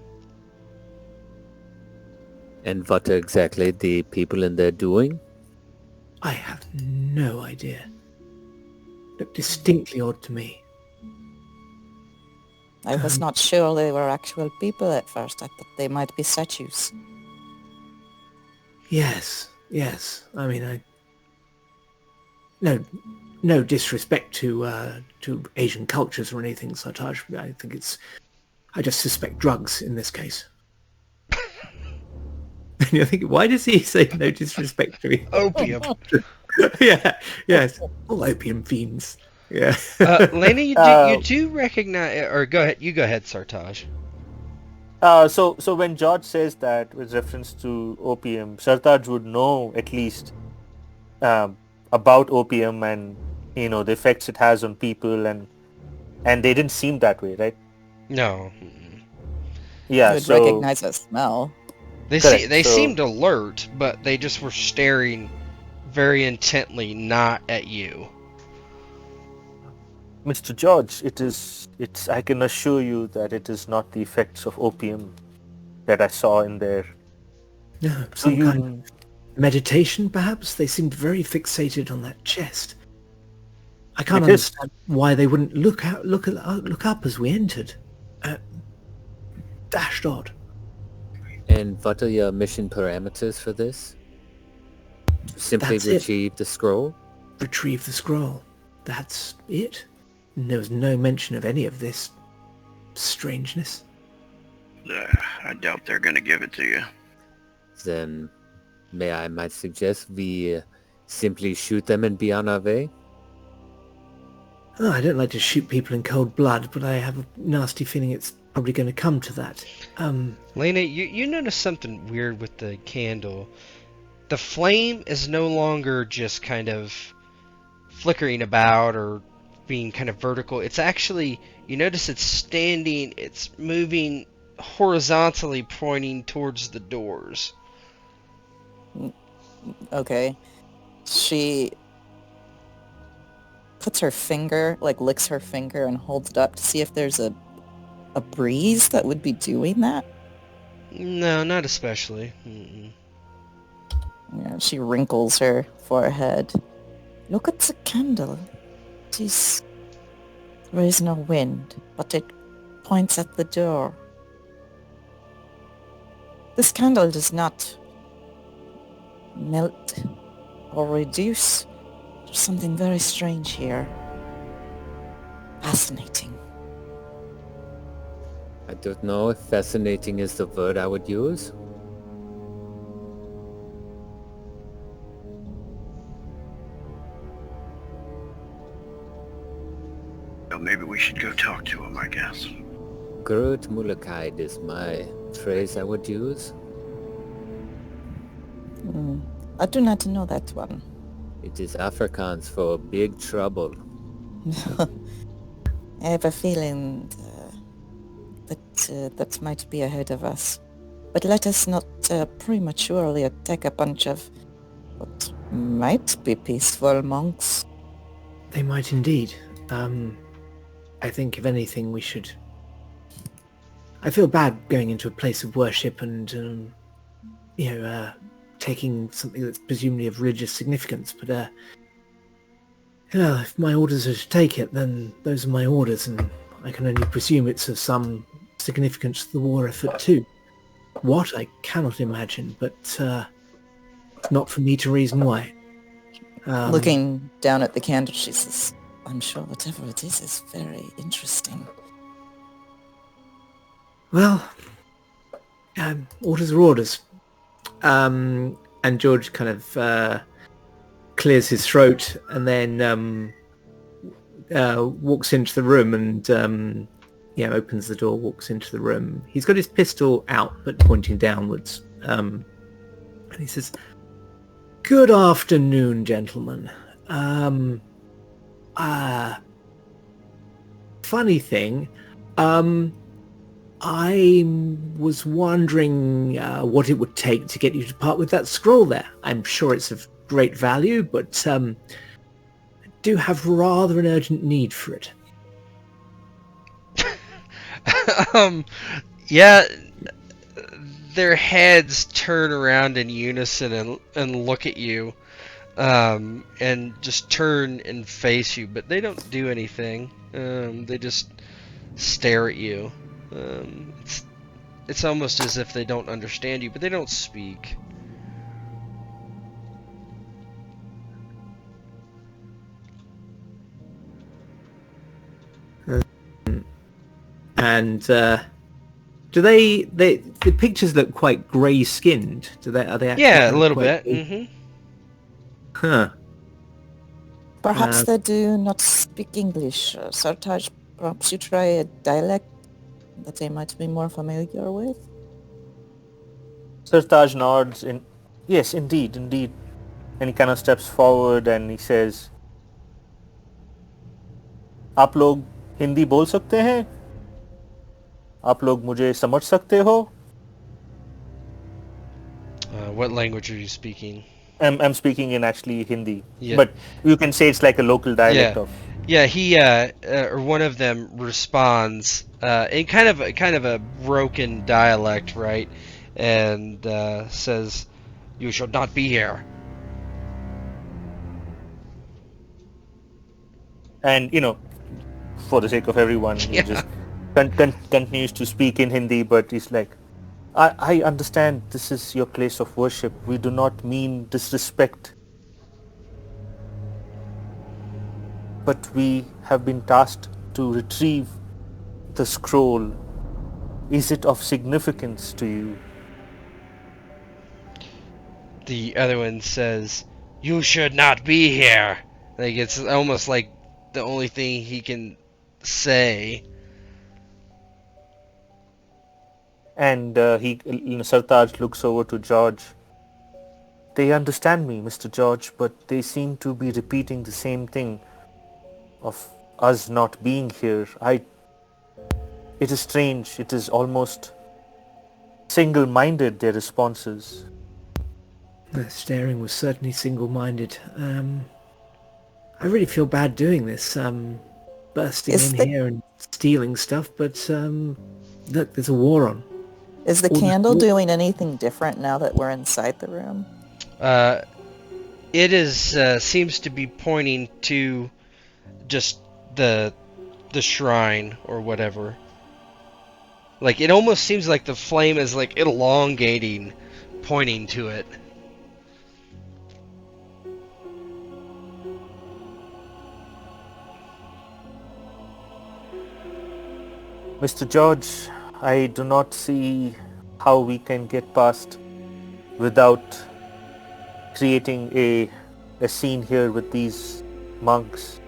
S6: And what exactly the people in there doing?
S5: I have no idea. Looked distinctly odd to me.
S2: I was not sure they were actual people at first. I thought they might be statues.
S5: Yes. I mean, no disrespect to Asian cultures or anything, Sartaj. I just suspect drugs in this case. And you're thinking, why does he say no disrespect to me?
S1: Opium.
S5: Yeah, yes, all opium fiends. Yeah.
S1: Lena, you do recognize, or go ahead. You go ahead, Sartaj.
S3: So when George says that with reference to opium, Sartaj would know at least about opium and the effects it has on people, and they didn't seem that way, right?
S1: No.
S3: Yeah.
S2: You would
S3: So
S2: recognize the smell.
S1: They
S3: Correct,
S1: they
S3: so-
S1: seemed alert, but they just were staring very intently, not at you.
S3: Mr. George, it's I can assure you that it is not the effects of opium that I saw in there.
S5: No,
S3: So
S5: some kind of meditation, perhaps? They seemed very fixated on that chest. I can't
S3: It is.
S5: understand why they wouldn't look up as we entered. Dashed odd.
S6: And what are your mission parameters for this? Simply
S5: That's it.
S6: retrieve the scroll?
S5: Retrieve the scroll. That's it. And there was no mention of any of this strangeness.
S4: I doubt they're gonna give it to you.
S6: Then I might suggest we simply shoot them and be on our way?
S5: Oh, I don't like to shoot people in cold blood, but I have a nasty feeling it's probably going to come to that.
S1: Lena, you noticed something weird with the candle. The flame is no longer just kind of flickering about or being kind of vertical. It's actually, you notice it's standing, it's moving horizontally, pointing towards the doors.
S2: Okay. She puts her finger, like licks her finger and holds it up to see if there's a breeze that would be doing that.
S1: No, not especially. Mm-mm.
S2: Yeah, she wrinkles her forehead. Look at the candle. There is no wind, but it points at the door. This candle does not melt or reduce. There's something very strange here. Fascinating.
S6: I don't know if fascinating is the word I would use.
S4: Well, maybe we should go talk to him, I guess.
S6: Groot Mulakide is my phrase I would use.
S2: I do not know that one.
S6: It is Afrikaans for big trouble.
S2: I have a feeling that might be ahead of us. But let us not prematurely attack a bunch of what might be peaceful monks.
S5: They might indeed. I think if anything we should... I feel bad going into a place of worship and, taking something that's presumably of religious significance, but if my orders are to take it, then those are my orders, and I can only presume it's of some significance to the war effort too. What? I cannot imagine, but not for me to reason why.
S2: Looking down at the candle, she says, I'm sure whatever it is very interesting.
S5: Well, orders are orders. And George kind of clears his throat and then walks into the room and opens the door, walks into the room. He's got his pistol out but pointing downwards. And he says, "Good afternoon, gentlemen. Funny thing, I was wondering what it would take to get you to part with that scroll there. I'm sure it's of great value, but I do have rather an urgent need for it."
S1: Yeah, their heads turn around in unison and look at you, and just turn and face you, but they don't do anything. They just stare at you. It's almost as if they don't understand you, but they don't speak.
S5: And do the pictures look quite grey-skinned? Are they actually
S1: Yeah, a
S5: kind of
S1: little
S5: quite-
S1: bit. Mm-hmm.
S5: Huh.
S2: Perhaps they do not speak English. Sartaj, perhaps you try a dialect that they might be more familiar with?
S3: Sartaj nods in, yes, indeed. And he kind of steps forward and he says, आप लोग हिंदी बोल सकते हैं? आप लोग मुझे समझ सकते हो?
S1: What language are you speaking?
S3: I'm speaking in actually Hindi,
S1: Yeah.
S3: but you can say it's like a local dialect
S1: Yeah.
S3: of.
S1: Yeah, he or one of them responds in kind of a broken dialect, right? And says, "You should not be here."
S3: And for the sake of everyone, he
S1: Yeah.
S3: just continues to speak in Hindi, but he's like, I understand this is your place of worship. We do not mean disrespect. But we have been tasked to retrieve the scroll. Is it of significance to you?
S1: The other one says, "You should not be here." Like, it's almost like the only thing he can say.
S3: And Sartaj looks over to George. They understand me, Mr. George, but they seem to be repeating the same thing of us not being here. It is strange. It is almost single-minded, their responses.
S5: The staring was certainly single-minded. I really feel bad doing this, bursting
S2: Is
S5: in
S2: the-
S5: here and stealing stuff, but look, there's a war on.
S2: Is the
S5: All the-
S2: candle doing anything different now that we're inside the room?
S1: It is seems to be pointing to just the shrine or whatever. Like it almost seems like the flame is like elongating, pointing to it.
S3: Mr. George, I do not see how we can get past without creating a scene here with these monks.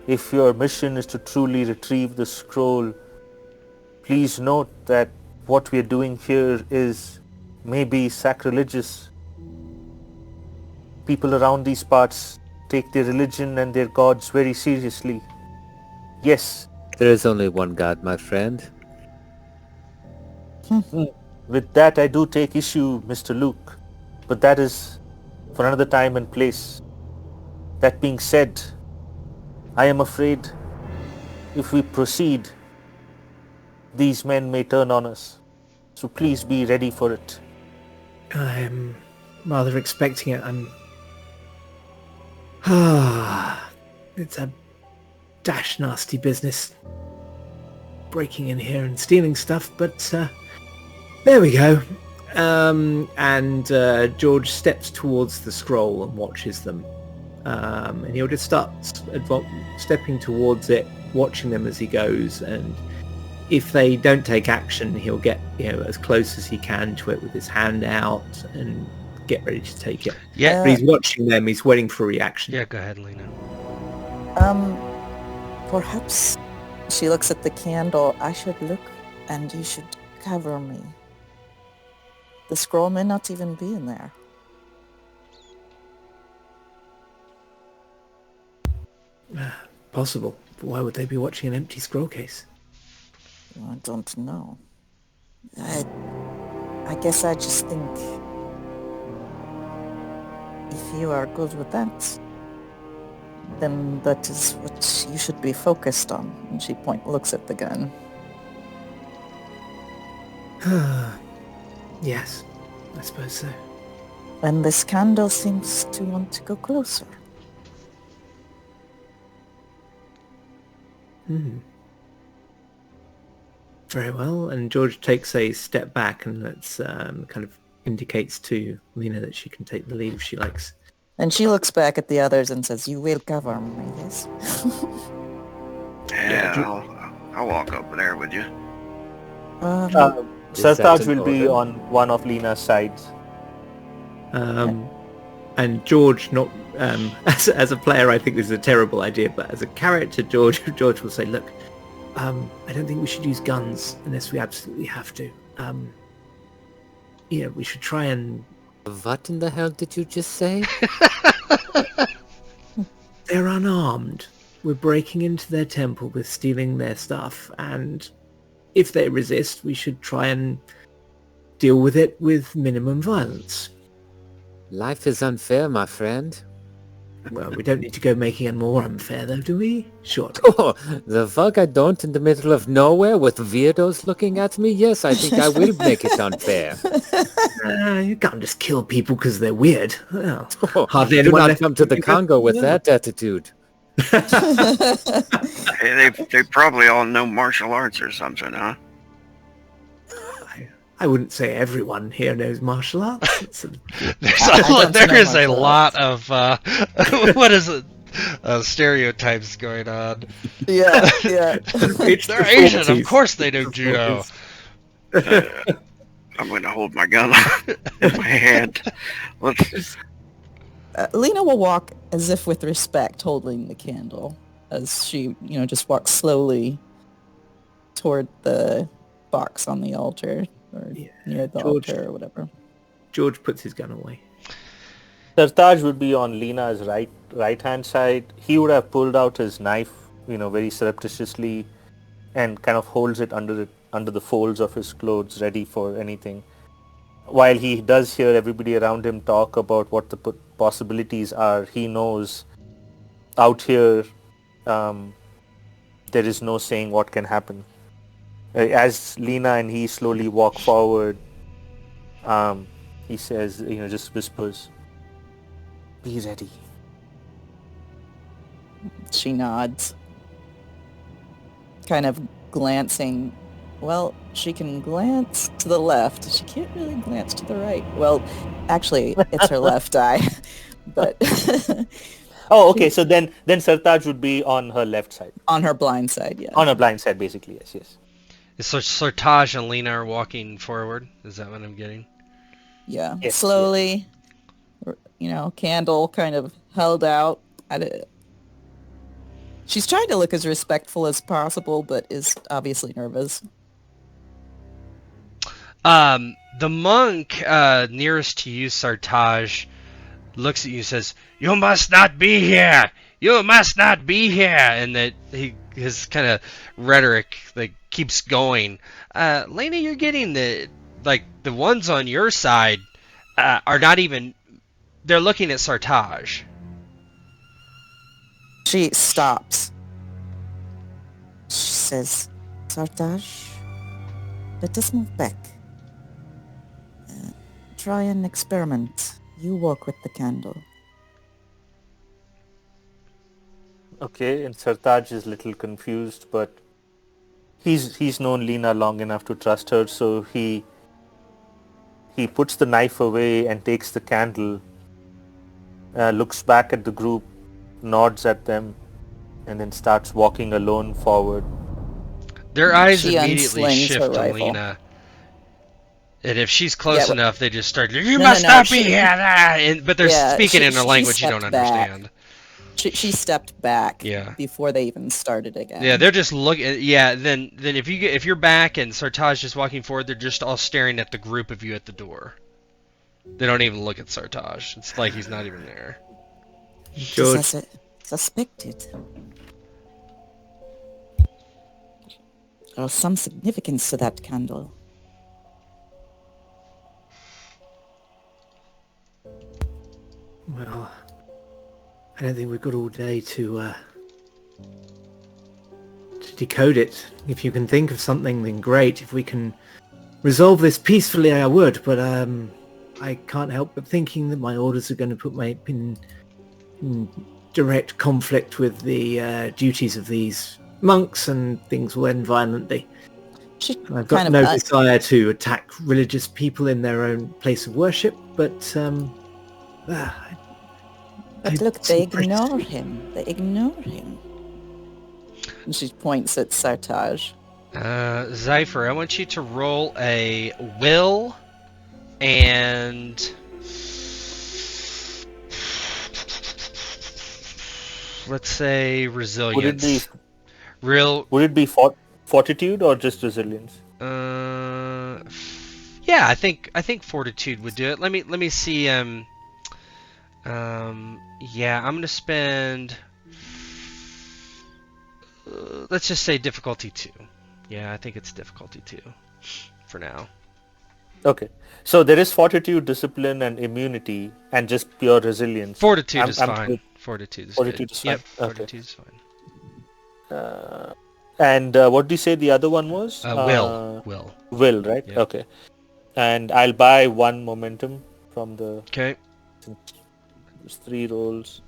S3: If your mission is to truly retrieve the scroll, please note that what we are doing here is maybe sacrilegious. People around these parts take their religion and their gods very seriously. Yes,
S6: There is only one God, my friend.
S3: with that I do take issue, Mr. Luke, but that is for another time and place. That being said, I am afraid if we proceed, these men may turn on us. So please be ready for it.
S5: I'm rather expecting it. It's a dash nasty business. Breaking in here and stealing stuff, but there we go. And George steps towards the scroll and watches them. And he'll just start stepping towards it, watching them as he goes, and if they don't take action, he'll get as close as he can to it with his hand out and get ready to take it.
S1: Yeah.
S5: But he's watching them, he's waiting for a reaction.
S1: Yeah, go ahead, Lena.
S2: Perhaps she looks at the candle. I should look and you should cover me. The scroll may not even be in there.
S5: Possible, but why would they be watching an empty scroll case?
S2: I don't know. I guess I just think if you are good with that, then that is what you should be focused on. And she looks at the gun.
S5: Yes, I suppose so.
S2: And this candle seems to want to go closer.
S5: Very well, and George takes a step back and that's kind of indicates to Lena that she can take the lead if she likes.
S2: And she looks back at the others and says, you will cover me, yes?
S4: Yeah, I'll walk over there with you.
S3: Sartaj
S6: an
S3: will be
S6: order?
S3: on one of Lena's sides.
S5: And George, not as a player, I think this is a terrible idea, but as a character, George will say, look, I don't think we should use guns unless we absolutely have to. We should try and...
S6: What in the hell did you just say?
S5: They're unarmed. We're breaking into their temple, we're stealing their stuff, and if they resist, we should try and deal with it with minimum violence.
S6: Life is unfair, my friend.
S5: Well, we don't need to go making it more unfair, though, do we? Sure.
S6: Oh, the fuck I don't in the middle of nowhere with weirdos looking at me? Yes, I think I will make it unfair.
S5: You can't just kill people because they're weird. Well,
S6: Oh,
S5: hardly
S6: do
S5: anyone
S6: not
S5: left
S6: come to the
S5: to go-
S6: Congo with
S5: Yeah.
S6: that attitude.
S4: Hey, they probably all know martial arts or something, huh?
S5: I wouldn't say everyone here knows martial arts. It's
S1: There is a
S2: martial
S1: lot of what is it? Stereotypes going on.
S2: Yeah, yeah.
S5: it's
S1: They're
S5: the
S1: Asian, of
S5: 40s.
S1: course they know judo.
S4: I'm going to hold my gun in my hand. Let's,
S2: Lena will walk as if with respect, holding the candle, as she, just walks slowly toward the box on the altar, or near the
S5: George-
S2: altar, or whatever.
S5: George puts his gun away.
S3: Sartaj would be on Lena's right-hand side. He would have pulled out his knife, very surreptitiously, and kind of holds it under the folds of his clothes, ready for anything. while he does hear everybody around him talk about what the possibilities are, he knows out here there is no saying what can happen. As Lena and he slowly walk forward, he says, just whispers, "Be ready."
S2: She nods, kind of glancing. Well, she can glance to the left. She can't really glance to the right. Well, actually, it's her left eye. But
S3: Oh, okay. So then Sartaj would be on her left side.
S2: on her blind side, yeah.
S3: On her blind side, basically. Yes.
S1: So Sartaj and Lena are walking forward. Is that what I'm getting?
S2: Yeah.
S3: Yes,
S2: Slowly, candle kind of held out at it. She's trying to look as respectful as possible, but is obviously nervous.
S1: The monk nearest to you, Sartaj, looks at you and says, "You must not be here! You must not be here!" And that his kind of rhetoric keeps going. Lena, you're getting the ones on your side are not even. They're looking at Sartaj.
S2: She stops. She says, "Sartaj, let us move back. Try an experiment. You walk with the candle."
S3: Okay, and Sartaj is a little confused, but he's known Lena long enough to trust her, so he puts the knife away and takes the candle, looks back at the group, nods at them, and then starts walking alone forward.
S1: Their eyes
S2: She
S1: immediately
S2: unslings
S1: shift
S2: her
S1: to
S2: rifle.
S1: Lena. And if she's close
S2: Yeah,
S1: enough, they just start, "You
S2: No,
S1: must
S2: no, no,
S1: not be
S2: she-
S1: here!" But they're
S2: Yeah,
S1: speaking in a
S2: she
S1: language you don't
S2: stepped back.
S1: understand.
S2: She stepped back
S1: Yeah.
S2: before they even started again.
S1: Yeah, they're just looking. Yeah, then if you're back and Sartaj just walking forward, they're just all staring at the group of you at the door. They don't even look at Sartaj. It's like he's not even there.
S5: George,
S2: Just as suspected. There's some significance to that candle.
S5: well, I don't think we've got all day to decode it. If you can think of something, then great. If we can resolve this peacefully, I would. But I can't help but thinking that my orders are going to put me in direct conflict with the duties of these monks, and things will end violently.
S2: She
S5: I've got
S2: kind
S5: no
S2: of
S5: desire to attack religious people in their own place of worship, but
S2: But look, they ignore him. They ignore him. And she points at Sartaj.
S1: Zypher, I want you to roll a will and let's say resilience.
S3: Would it be fortitude or just resilience?
S1: Yeah, I think fortitude would do it. Let me see. Yeah, I'm gonna spend. Let's just say difficulty 2. Yeah, I think it's difficulty 2 for now.
S3: Okay, so there is fortitude, discipline, and immunity, and just pure resilience.
S1: Fortitude is fine.
S3: Good.
S1: Fortitude is
S3: Fortitude
S1: good.
S3: is fine.
S1: Yep,
S3: Okay.
S1: fortitude is fine.
S3: And what do you say the other one was?
S1: Will.
S3: Will, right?
S1: Yep.
S3: Okay. And I'll buy 1 momentum from the
S1: Okay.
S3: 3 rolls.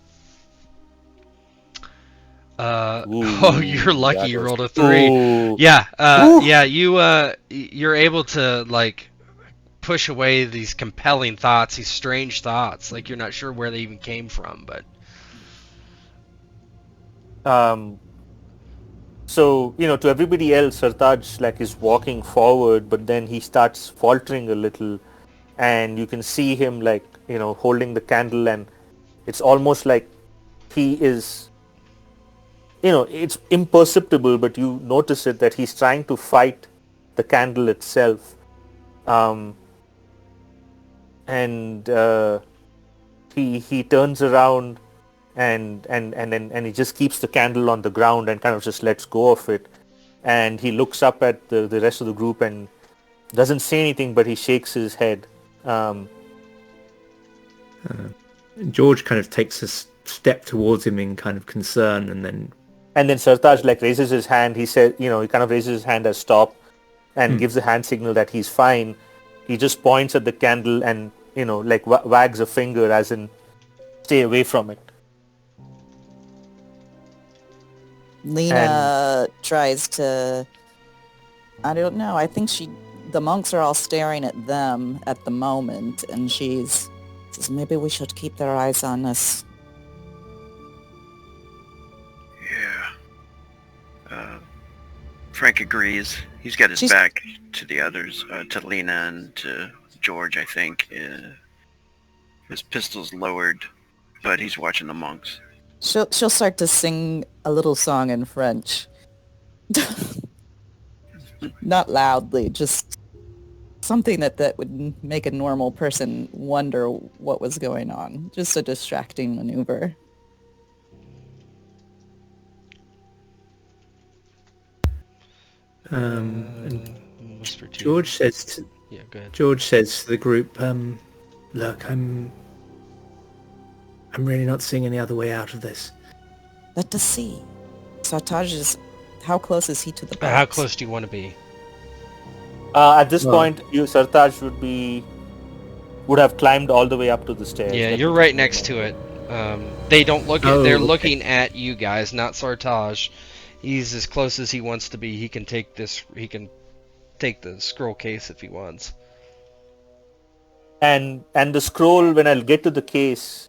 S1: Oh, you're lucky
S3: that
S1: you
S3: was-
S1: rolled a 3.
S3: Ooh.
S1: Yeah,
S3: Ooh.
S1: yeah, you're able to push away these compelling thoughts, these strange thoughts, you're not sure where they even came from, but
S3: So, to everybody else, Sartaj is walking forward, but then he starts faltering a little, and you can see him holding the candle, and it's almost like he is, it's imperceptible, but you notice it that he's trying to fight the candle itself. And he turns around and he just keeps the candle on the ground and kind of just lets go of it, and he looks up at the rest of the group and doesn't say anything, but he shakes his head
S5: And George kind of takes a step towards him in kind of concern, and then
S3: Sartaj like raises his hand. He said, he kind of raises his hand as stop, and gives a hand signal that he's fine. He just points at the candle and like wags a finger as in stay away from it.
S2: Lena tries to, I don't know, I think the monks are all staring at them at the moment, and she says maybe we should keep their eyes on us.
S4: Yeah. Frank agrees. He's got his back to the others, to Lena and to George, I think. His pistol's lowered, but he's watching the monks.
S2: She'll start to sing a little song in French. Not loudly, just something that would make a normal person wonder what was going on. Just a distracting maneuver.
S5: and
S1: Whisper to
S5: George says to
S1: Yeah, go ahead.
S5: George says to the group, look, I'm really not seeing any other way out of this.
S2: Let us see. Sartaj is... How close is he to the box?
S1: How close do you want to be?
S3: At this point, Sartaj would have climbed all the way up to the stairs.
S1: Yeah, you're right next to it. They don't look at. They're looking at you guys, not Sartaj. He's as close as he wants to be. He can take this. He can take the scroll case if he wants.
S3: And the scroll, when I'll get to the case,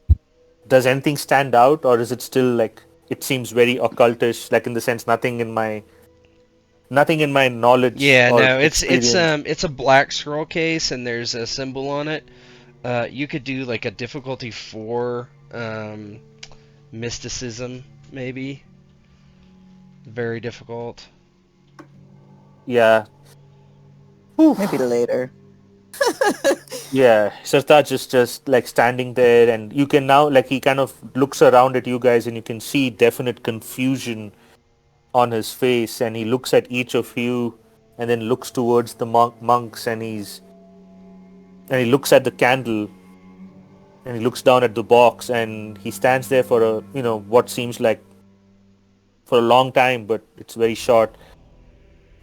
S3: does anything stand out, or is it still like it seems very occultish, like in the sense nothing in my knowledge?
S1: Yeah,
S3: or
S1: no, it's
S3: experience?
S1: a black scroll case and there's a symbol on it. You could do like a difficulty 4 mysticism, maybe. Very difficult.
S3: Yeah.
S2: Maybe later.
S3: Yeah, Sartaj is just like standing there, and you can now, like, he kind of looks around at you guys and you can see definite confusion on his face, and he looks at each of you and then looks towards the monks, and he looks at the candle, and he looks down at the box, and he stands there for what seems like for a long time, but it's very short,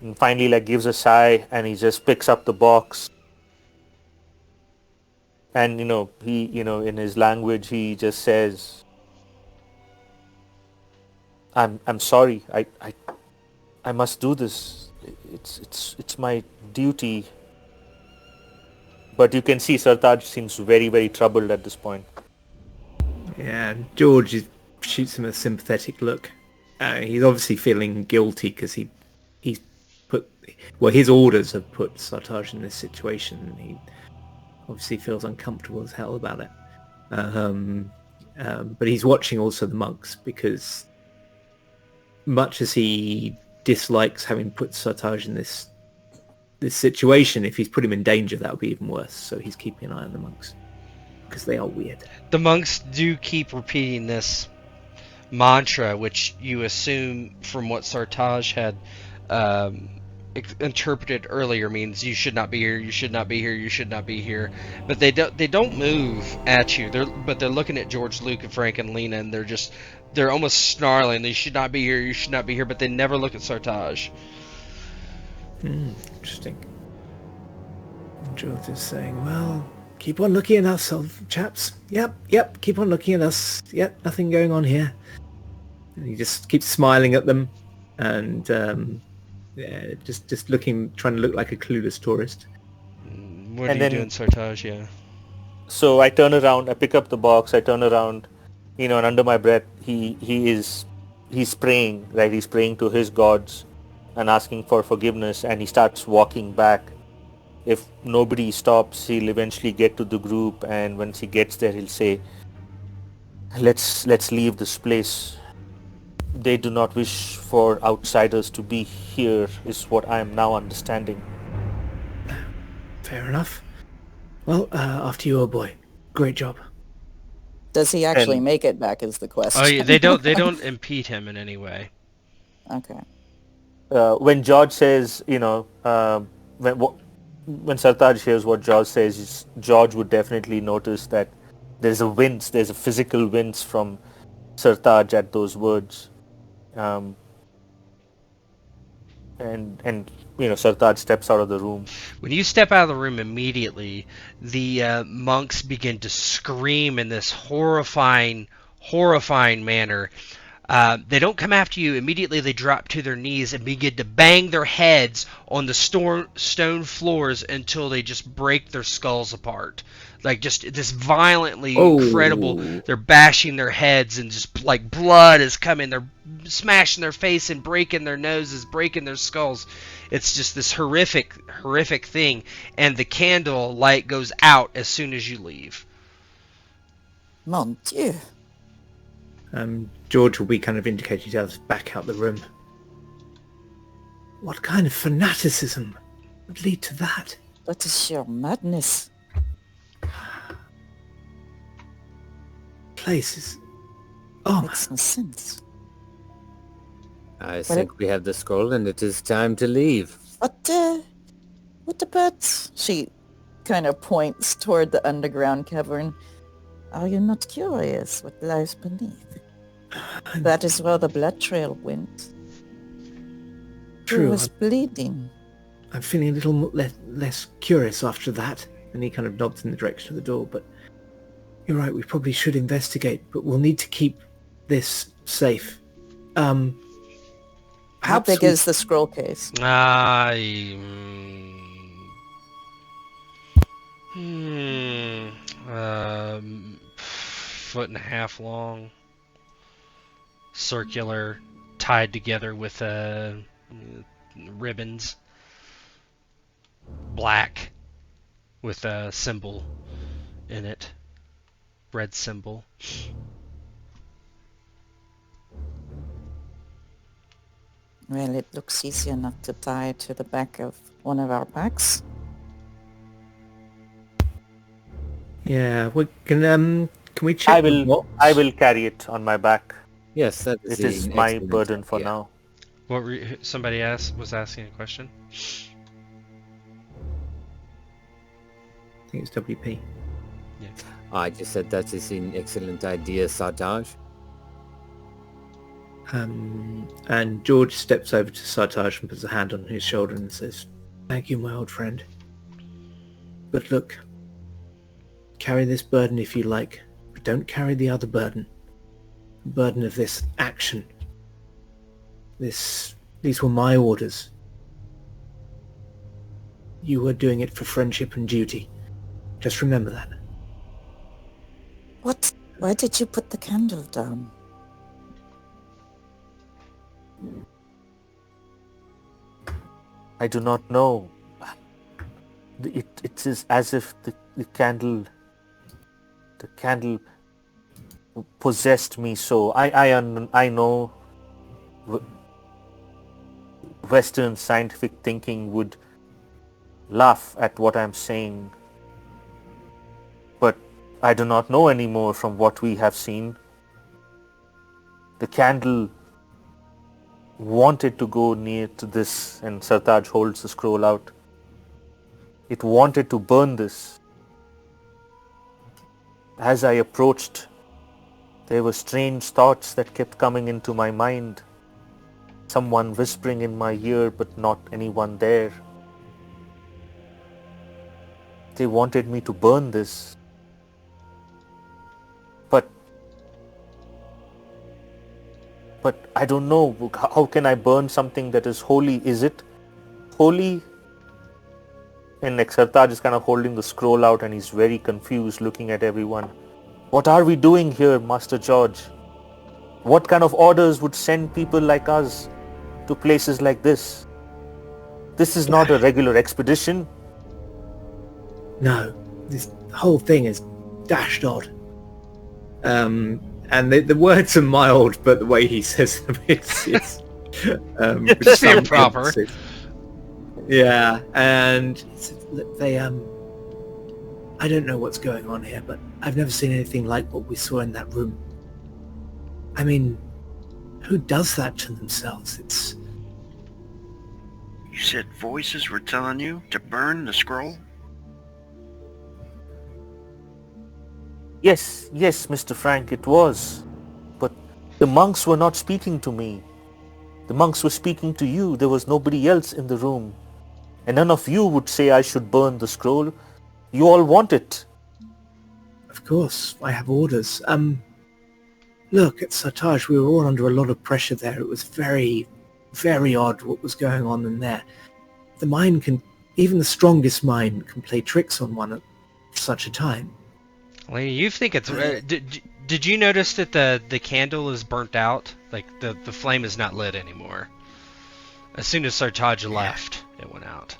S3: and finally like gives a sigh, and he just picks up the box. And he in his language he just says, I'm sorry, I must do this. It's my duty. But you can see Sartaj seems very, very troubled at this point.
S5: Yeah, George shoots him a sympathetic look. He's obviously feeling guilty because he's put... Well, his orders have put Sartaj in this situation, and he obviously feels uncomfortable as hell about it. But he's watching also the monks, because much as he dislikes having put Sartaj in this situation, if he's put him in danger, that would be even worse. So he's keeping an eye on the monks, because they are weird.
S1: The monks do keep repeating this mantra, which you assume from what Sartaj had interpreted earlier means you should not be here, you should not be here, you should not be here. But they don't move at you. They're looking at George, Luke, and Frank, and Lena, and they're almost snarling. You should not be here, you should not be here. But they never look at Sartaj.
S5: Interesting. George is saying, well, keep on looking at us, old chaps. Yep, keep on looking at us. Yep, nothing going on here. And he just keeps smiling at them, and just looking, trying to look like a clueless tourist.
S1: What are you doing, Sartaj? Yeah.
S3: So I turn around, I pick up the box, I turn around, and under my breath, he's praying, right? He's praying to his gods and asking for forgiveness, and he starts walking back. If nobody stops, he'll eventually get to the group, and once he gets there, he'll say, let's leave this place. They do not wish for outsiders to be here, is what I am now understanding.
S5: Fair enough. Well, after you, old boy. Great job.
S2: Does he actually make it back is the question.
S1: Oh, yeah, they don't impede him in any way.
S2: Okay.
S3: When George says, when Sartaj hears what George says, George would definitely notice that there's a physical wince from Sartaj at those words. And Sartaj steps out of the room.
S1: When you step out of the room immediately, the monks begin to scream in this horrifying manner. They don't come after you immediately. They drop to their knees and begin to bang their heads on the stone floors until they just break their skulls apart. Like just this violently incredible. They're bashing their heads and just like blood is coming. They're smashing their face and breaking their noses, breaking their skulls. It's just this horrific thing. And the candle light goes out as soon as you leave.
S2: Mon Dieu.
S5: George will be kind of indicating to us back out the room. What kind of fanaticism would lead to that?
S2: That is sheer madness.
S5: Places. Oh,
S2: Makes no sense.
S6: I think we have the scroll and it is time to leave.
S2: What about... She kind of points toward the underground cavern. Are you not curious what lies beneath? That is where the blood trail went.
S5: True.
S2: Who was bleeding?
S5: I'm feeling a little less curious after that. And he kind of nods in the direction of the door, but you're right, we probably should investigate, but we'll need to keep this safe.
S2: How big is the scroll case?
S1: Foot and a half long, circular, tied together with ribbons, black, with a symbol in it, red symbol.
S2: Well, it looks easy enough to tie to the back of one of our packs.
S5: Yeah, we can we check?
S3: I will carry it on my back.
S6: Yes, that is
S3: It is
S6: an
S3: my
S6: excellent
S3: burden for
S6: idea.
S3: now.
S1: What somebody was asking a question?
S5: I think it's WP.
S6: I just said that is an excellent idea, Sartaj.
S5: And George steps over to Sartaj and puts a hand on his shoulder and says, "Thank you, my old friend. But look, carry this burden if you like, but don't carry the other burden. The burden of this action. These were my orders. You were doing it for friendship and duty. Just remember that."
S2: What? Why did you put the candle down?
S3: I do not know. It is as if the candle possessed me. So I know Western scientific thinking would laugh at what I'm saying, but I do not know anymore from what we have seen. The candle wanted to go near to this, and Sartaj holds the scroll out. It wanted to burn this. As I approached, there were strange thoughts that kept coming into my mind. Someone whispering in my ear, but not anyone there. They wanted me to burn this. But I don't know, how can I burn something that is holy? Is it holy? And Sartaj is kind of holding the scroll out and he's very confused, looking at everyone. What are we doing here, Master George? What kind of orders would send people like us to places like this? This is not a regular expedition.
S5: No, this whole thing is dashed odd. And the words are mild, but the way he says them, it's
S1: It's improper.
S5: Yeah, and they I don't know what's going on here, but I've never seen anything like what we saw in that room. I mean, who does that to themselves?
S4: You said voices were telling you to burn the scroll?
S3: Yes, Mr. Frank, it was. But the monks were not speaking to me. The monks were speaking to you. There was nobody else in the room. And none of you would say I should burn the scroll. You all want it.
S5: Of course, I have orders. Look, at Sartaj, we were all under a lot of pressure there. It was very, very odd what was going on in there. The mind can, even the strongest mind can play tricks on one at such a time.
S1: Well, you think it's... did you notice that the candle is burnt out? Like, the flame is not lit anymore. As soon as Sartaj left, it went out.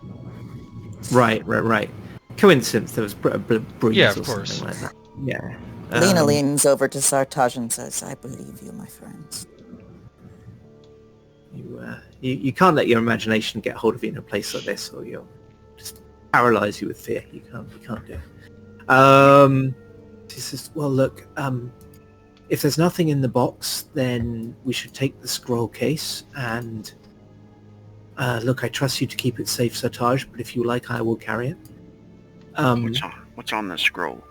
S5: Right. Coincidence, there was breeze
S1: Yeah,
S5: or
S1: of course.
S5: something like that. Yeah.
S2: Lena leans over to Sartaj and says, I believe you, my friends.
S5: You can't let your imagination get hold of you in a place like this, or you'll just paralyze you with fear. You can't do it. She says, well, look, if there's nothing in the box, then we should take the scroll case, and look, I trust you to keep it safe, Sartaj, but if you like, I will carry it.
S4: What's on the scroll?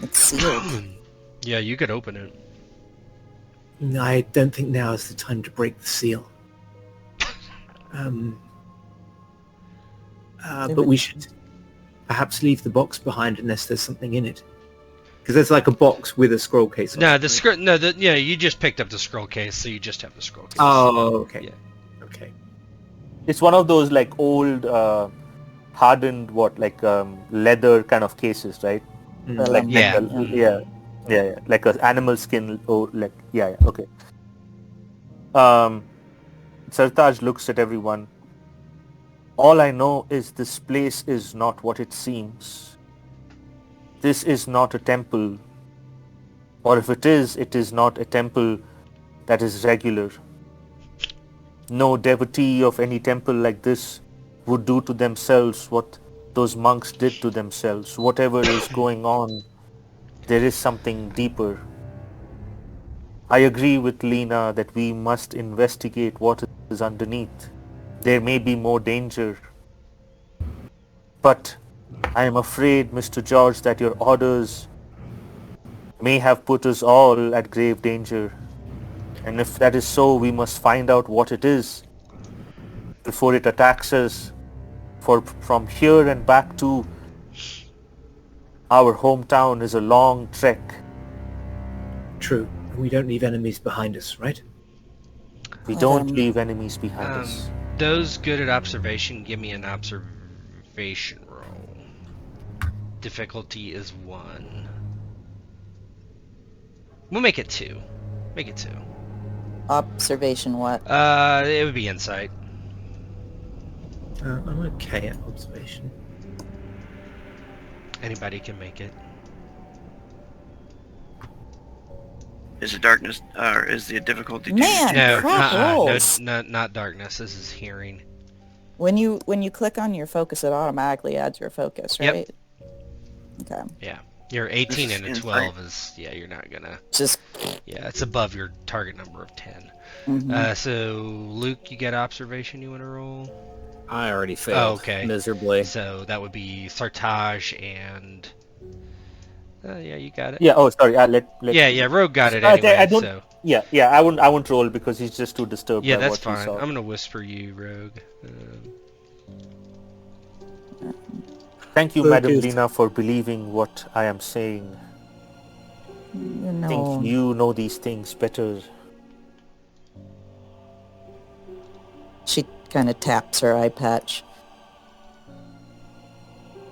S2: It's sealed.
S1: Yeah, you could open it.
S5: I don't think now is the time to break the seal. But we should perhaps leave the box behind unless there's something in it. Because there's like a box with a scroll case on
S1: No,
S5: it.
S1: You just picked up the scroll case, so you just have the scroll case.
S5: Oh, okay.
S1: Yeah.
S5: Okay.
S3: It's one of those like old, hardened, leather kind of cases, right?
S2: Well,
S1: Yeah.
S3: Yeah, like an animal skin. Okay. Sartaj looks at everyone. All I know is this place is not what it seems. This is not a temple. Or if it is not a temple that is regular. No devotee of any temple like this would do to themselves what those monks did to themselves. Whatever is going on, there is something deeper. I agree with Lena that we must investigate what is underneath. There may be more danger. But I am afraid, Mr. George, that your orders may have put us all at grave danger. And if that is so, we must find out what it is before it attacks us. For from here and back to our hometown is a long trek.
S5: True. And we don't leave enemies behind us, right?
S3: We don't leave enemies behind us.
S1: Those good at observation, give me an observation roll. Difficulty is 1. We'll make it 2. Make it 2.
S2: Observation what?
S1: It would be insight.
S5: I'm okay at observation.
S1: Anybody can make it.
S4: Is it darkness, or is the difficulty?
S2: Man,
S1: No,
S2: crap rolls.
S1: not darkness. This is hearing.
S2: When you click on your focus, it automatically adds your focus,
S1: Yep.
S2: right? Okay.
S1: Yeah, you're 18
S4: This
S1: and a
S4: is
S1: 12 is you're not gonna.
S2: Just
S1: Yeah, it's above your target number of 10. So Luke, you got observation you want to roll?
S6: I already failed
S1: Oh, okay.
S6: miserably.
S1: So that would be Sartaj and. Yeah, you got it.
S3: Yeah. Oh, sorry.
S1: Yeah. Rogue got it
S3: Okay,
S1: anyway.
S3: I don't-
S1: So
S3: Yeah. I won't roll because he's just too disturbed
S1: yeah,
S3: by
S1: that's
S3: what he
S1: fine.
S3: saw.
S1: I'm gonna whisper you, Rogue.
S3: Thank you,
S5: Focused.
S3: Madam Lena, for believing what I am saying.
S2: you
S3: I
S2: know.
S3: think you know these things better.
S2: She kind of taps her eye patch.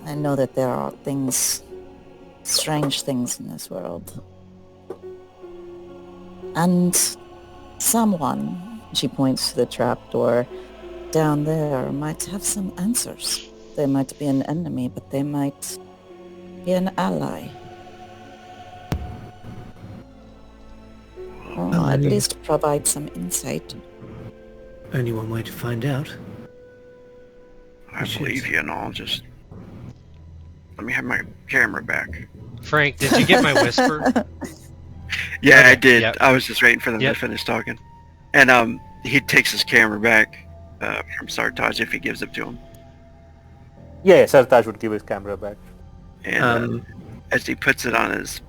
S2: I know that there are things, strange things in this world. And someone, she points to the trapdoor, down there might have some answers. They might be an enemy, but they might be an ally. Or at least provide some insight.
S5: Only one way to find out.
S4: I believe you, and I'll just let me have my camera back.
S1: Frank, did you get my whisper?
S4: Yeah,
S1: Okay,
S4: I did.
S1: yep.
S4: I was just waiting for them
S1: Yep.
S4: to finish talking. And he takes his camera back, from Sartaj if he gives it to him.
S3: Yeah, Sartaj would give his camera back.
S4: And as he puts it on his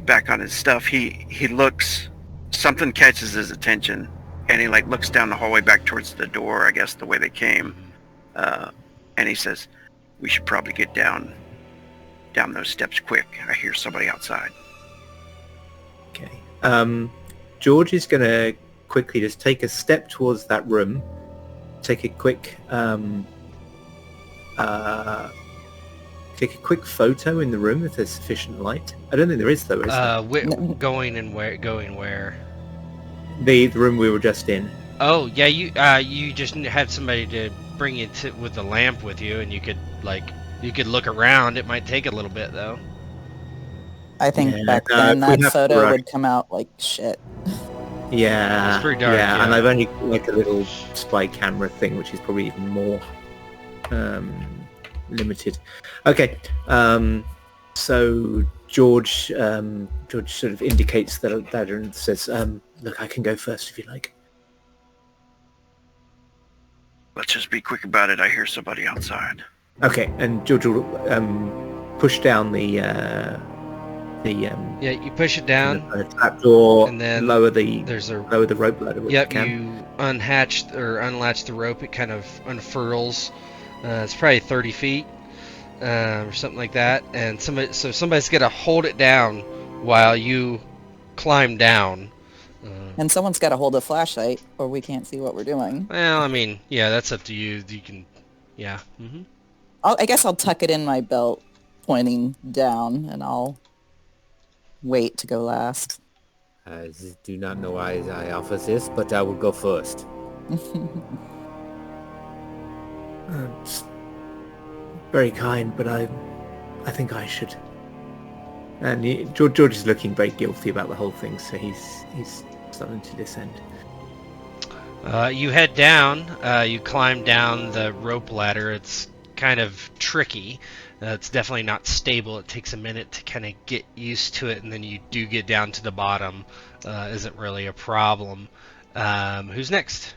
S4: back on his stuff, he looks. Something catches his attention, and he like looks down the hallway back towards the door. I guess the way they came, and he says, "We should probably get down those steps quick. I hear somebody outside."
S5: Okay. George is going to quickly just take a step towards that room, take a quick photo in the room if there's sufficient light. I don't think there is though, is there?
S1: Going where?
S5: The room we were just in.
S1: Oh yeah, you just had somebody to bring you to with the lamp with you, and you could look around. It might take a little bit though.
S2: I think back then that photo would come out like shit.
S5: Yeah,
S1: it's pretty dark.
S5: Yeah, and I've only like a little spy camera thing, which is probably even more limited. Okay, so George sort of indicates that and says, "Look, I can go first if you like."
S4: Let's just be quick about it. I hear somebody outside.
S5: Okay, and George will push down the
S1: yeah, you push it down,
S5: the trap door,
S1: and then
S5: lower the rope ladder.
S1: Yep, you unlatch the rope. It kind of unfurls. It's probably 30 feet or something like that, and somebody's got to hold it down while you climb down.
S2: And someone's got to hold a flashlight, or we can't see what we're doing.
S1: Well, I mean, yeah, that's up to you. You can, yeah. Mm-hmm.
S2: I guess I'll tuck it in my belt, pointing down, and I'll wait to go last.
S6: I do not know why I offer this, but I will go first.
S5: It's very kind, but I think I should. And George is looking very guilty about the whole thing, so he's starting to descend.
S1: You head down. You climb down the rope ladder. It's kind of tricky. It's definitely not stable. It takes a minute to kind of get used to it, and then you do get down to the bottom. Isn't really a problem. Who's next?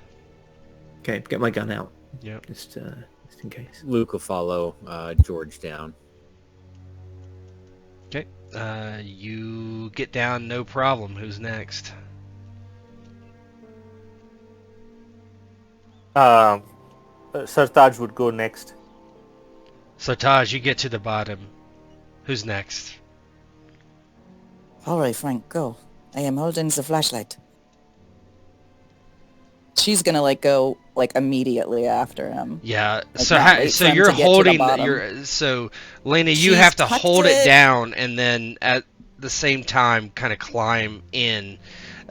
S5: Okay, get my gun out.
S1: Yep.
S5: Just in case.
S6: Luke will follow George down.
S1: Okay. You get down, no problem. Who's next?
S3: Sartaj would go next.
S1: So Taj, you get to the bottom. Who's next?
S2: All right, Frank, go. I am holding the flashlight. She's gonna go immediately after him.
S1: Yeah.
S2: Like,
S1: So you're holding Lena, you
S2: She's
S1: have to
S2: tucked
S1: hold it
S2: it.
S1: down and then at the same time kind of climb in.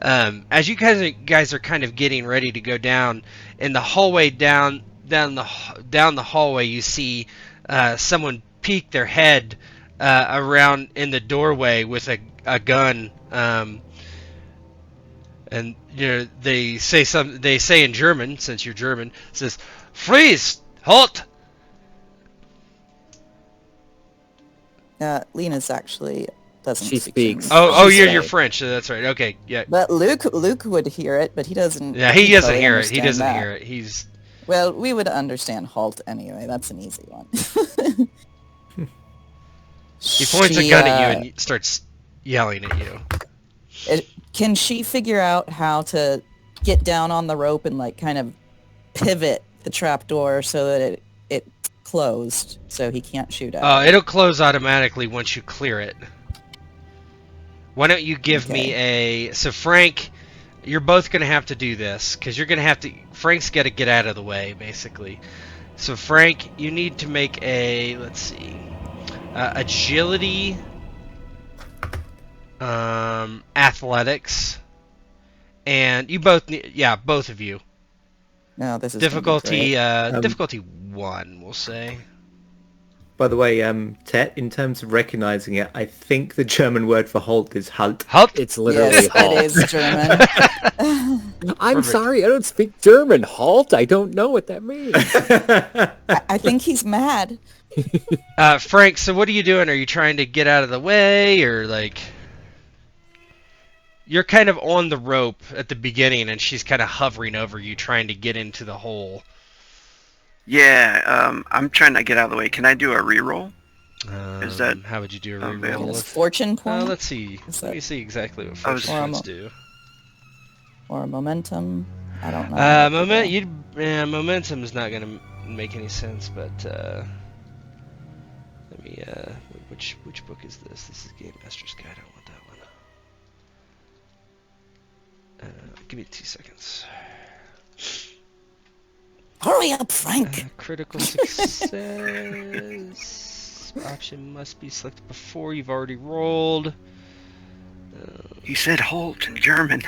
S1: As you guys are kind of getting ready to go down in the hallway, down the hallway, you see someone peek their head around in the doorway with a gun. And they say in German, since you're German, it says, "Freeze! Halt!"
S2: Lena's actually doesn't
S6: She
S2: speak
S6: speaks.
S2: German.
S1: Oh,
S6: She's
S1: you're
S6: right.
S1: French, so that's right. Okay, yeah.
S2: But Luke would hear it, but he doesn't.
S1: Yeah, he doesn't
S2: totally
S1: hear it. He
S2: understand
S1: doesn't
S2: that.
S1: hear it. He's
S2: Well, we would understand halt anyway. That's an easy one.
S1: he points a gun at you and starts yelling at you.
S2: Can she figure out how to get down on the rope and kind of pivot the trapdoor so that it closed so he can't shoot out?
S1: It'll close automatically once you clear it. Why don't you give me so Frank, you're both going to have to do this because you're going to have to. Frank's got to get out of the way, basically. So Frank, you need to make a, let's see, agility, athletics, and you both need, both of you.
S2: No, this is
S1: Difficulty,
S2: gonna be great.
S1: difficulty 1, we'll say.
S5: By the way, Tet, in terms of recognizing it, I think the German word for halt is Halt.
S1: Halt.
S6: It's literally
S2: Yes,
S6: halt.
S2: it is German.
S6: I'm
S1: Perfect.
S6: sorry, I don't speak German. Halt? I don't know what that means.
S2: I think he's mad.
S1: Frank, so what are you doing? Are you trying to get out of the way, or like? You're kind of on the rope at the beginning, and she's kind of hovering over you, trying to get into the hole.
S4: Yeah, I'm trying to get out of the way. Can I do a reroll? Is that
S1: How would you do a
S4: available?
S1: reroll?
S2: Get a fortune point
S1: Let's see.
S2: Is
S1: Let
S2: that-
S1: me see exactly what
S4: I was-
S1: fortune points do.
S2: or a momentum. I don't know.
S1: Momentum is not going to make any sense, but let me. Which book is this? This is Game Master's Guide. I don't want that one. Give me 2 seconds.
S2: Hurry up, Frank.
S1: Critical success. Option must be selected before you've already rolled.
S4: He said halt in German.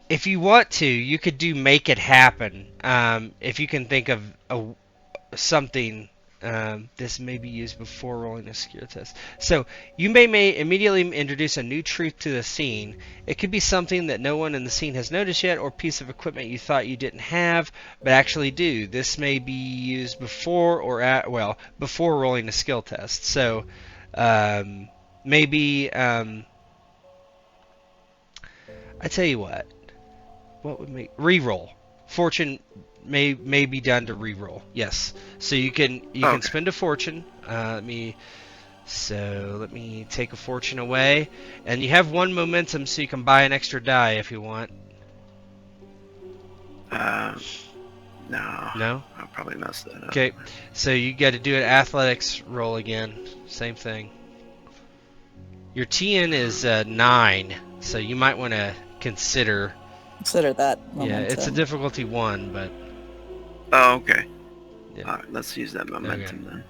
S1: If you want to, you could do make it happen. If you can think of something, this may be used before rolling a skill test. So you may immediately introduce a new truth to the scene. It could be something that no one in the scene has noticed yet, or piece of equipment you thought you didn't have, but actually do. This may be used before or before rolling a skill test. So maybe I tell you what would make reroll. Fortune may be done to reroll. Yes. So you can spend a fortune. Let me take a fortune away, and you have 1 momentum, so you can buy an extra die if you want.
S4: No.
S1: No?
S4: I'll probably mess that up.
S1: Okay. So you got to do an athletics roll again. Same thing. Your TN is 9, so you might want to consider
S2: that momentum.
S1: Yeah, it's a difficulty 1, but
S4: Oh, okay.
S1: Yeah.
S4: All right, let's use that momentum then.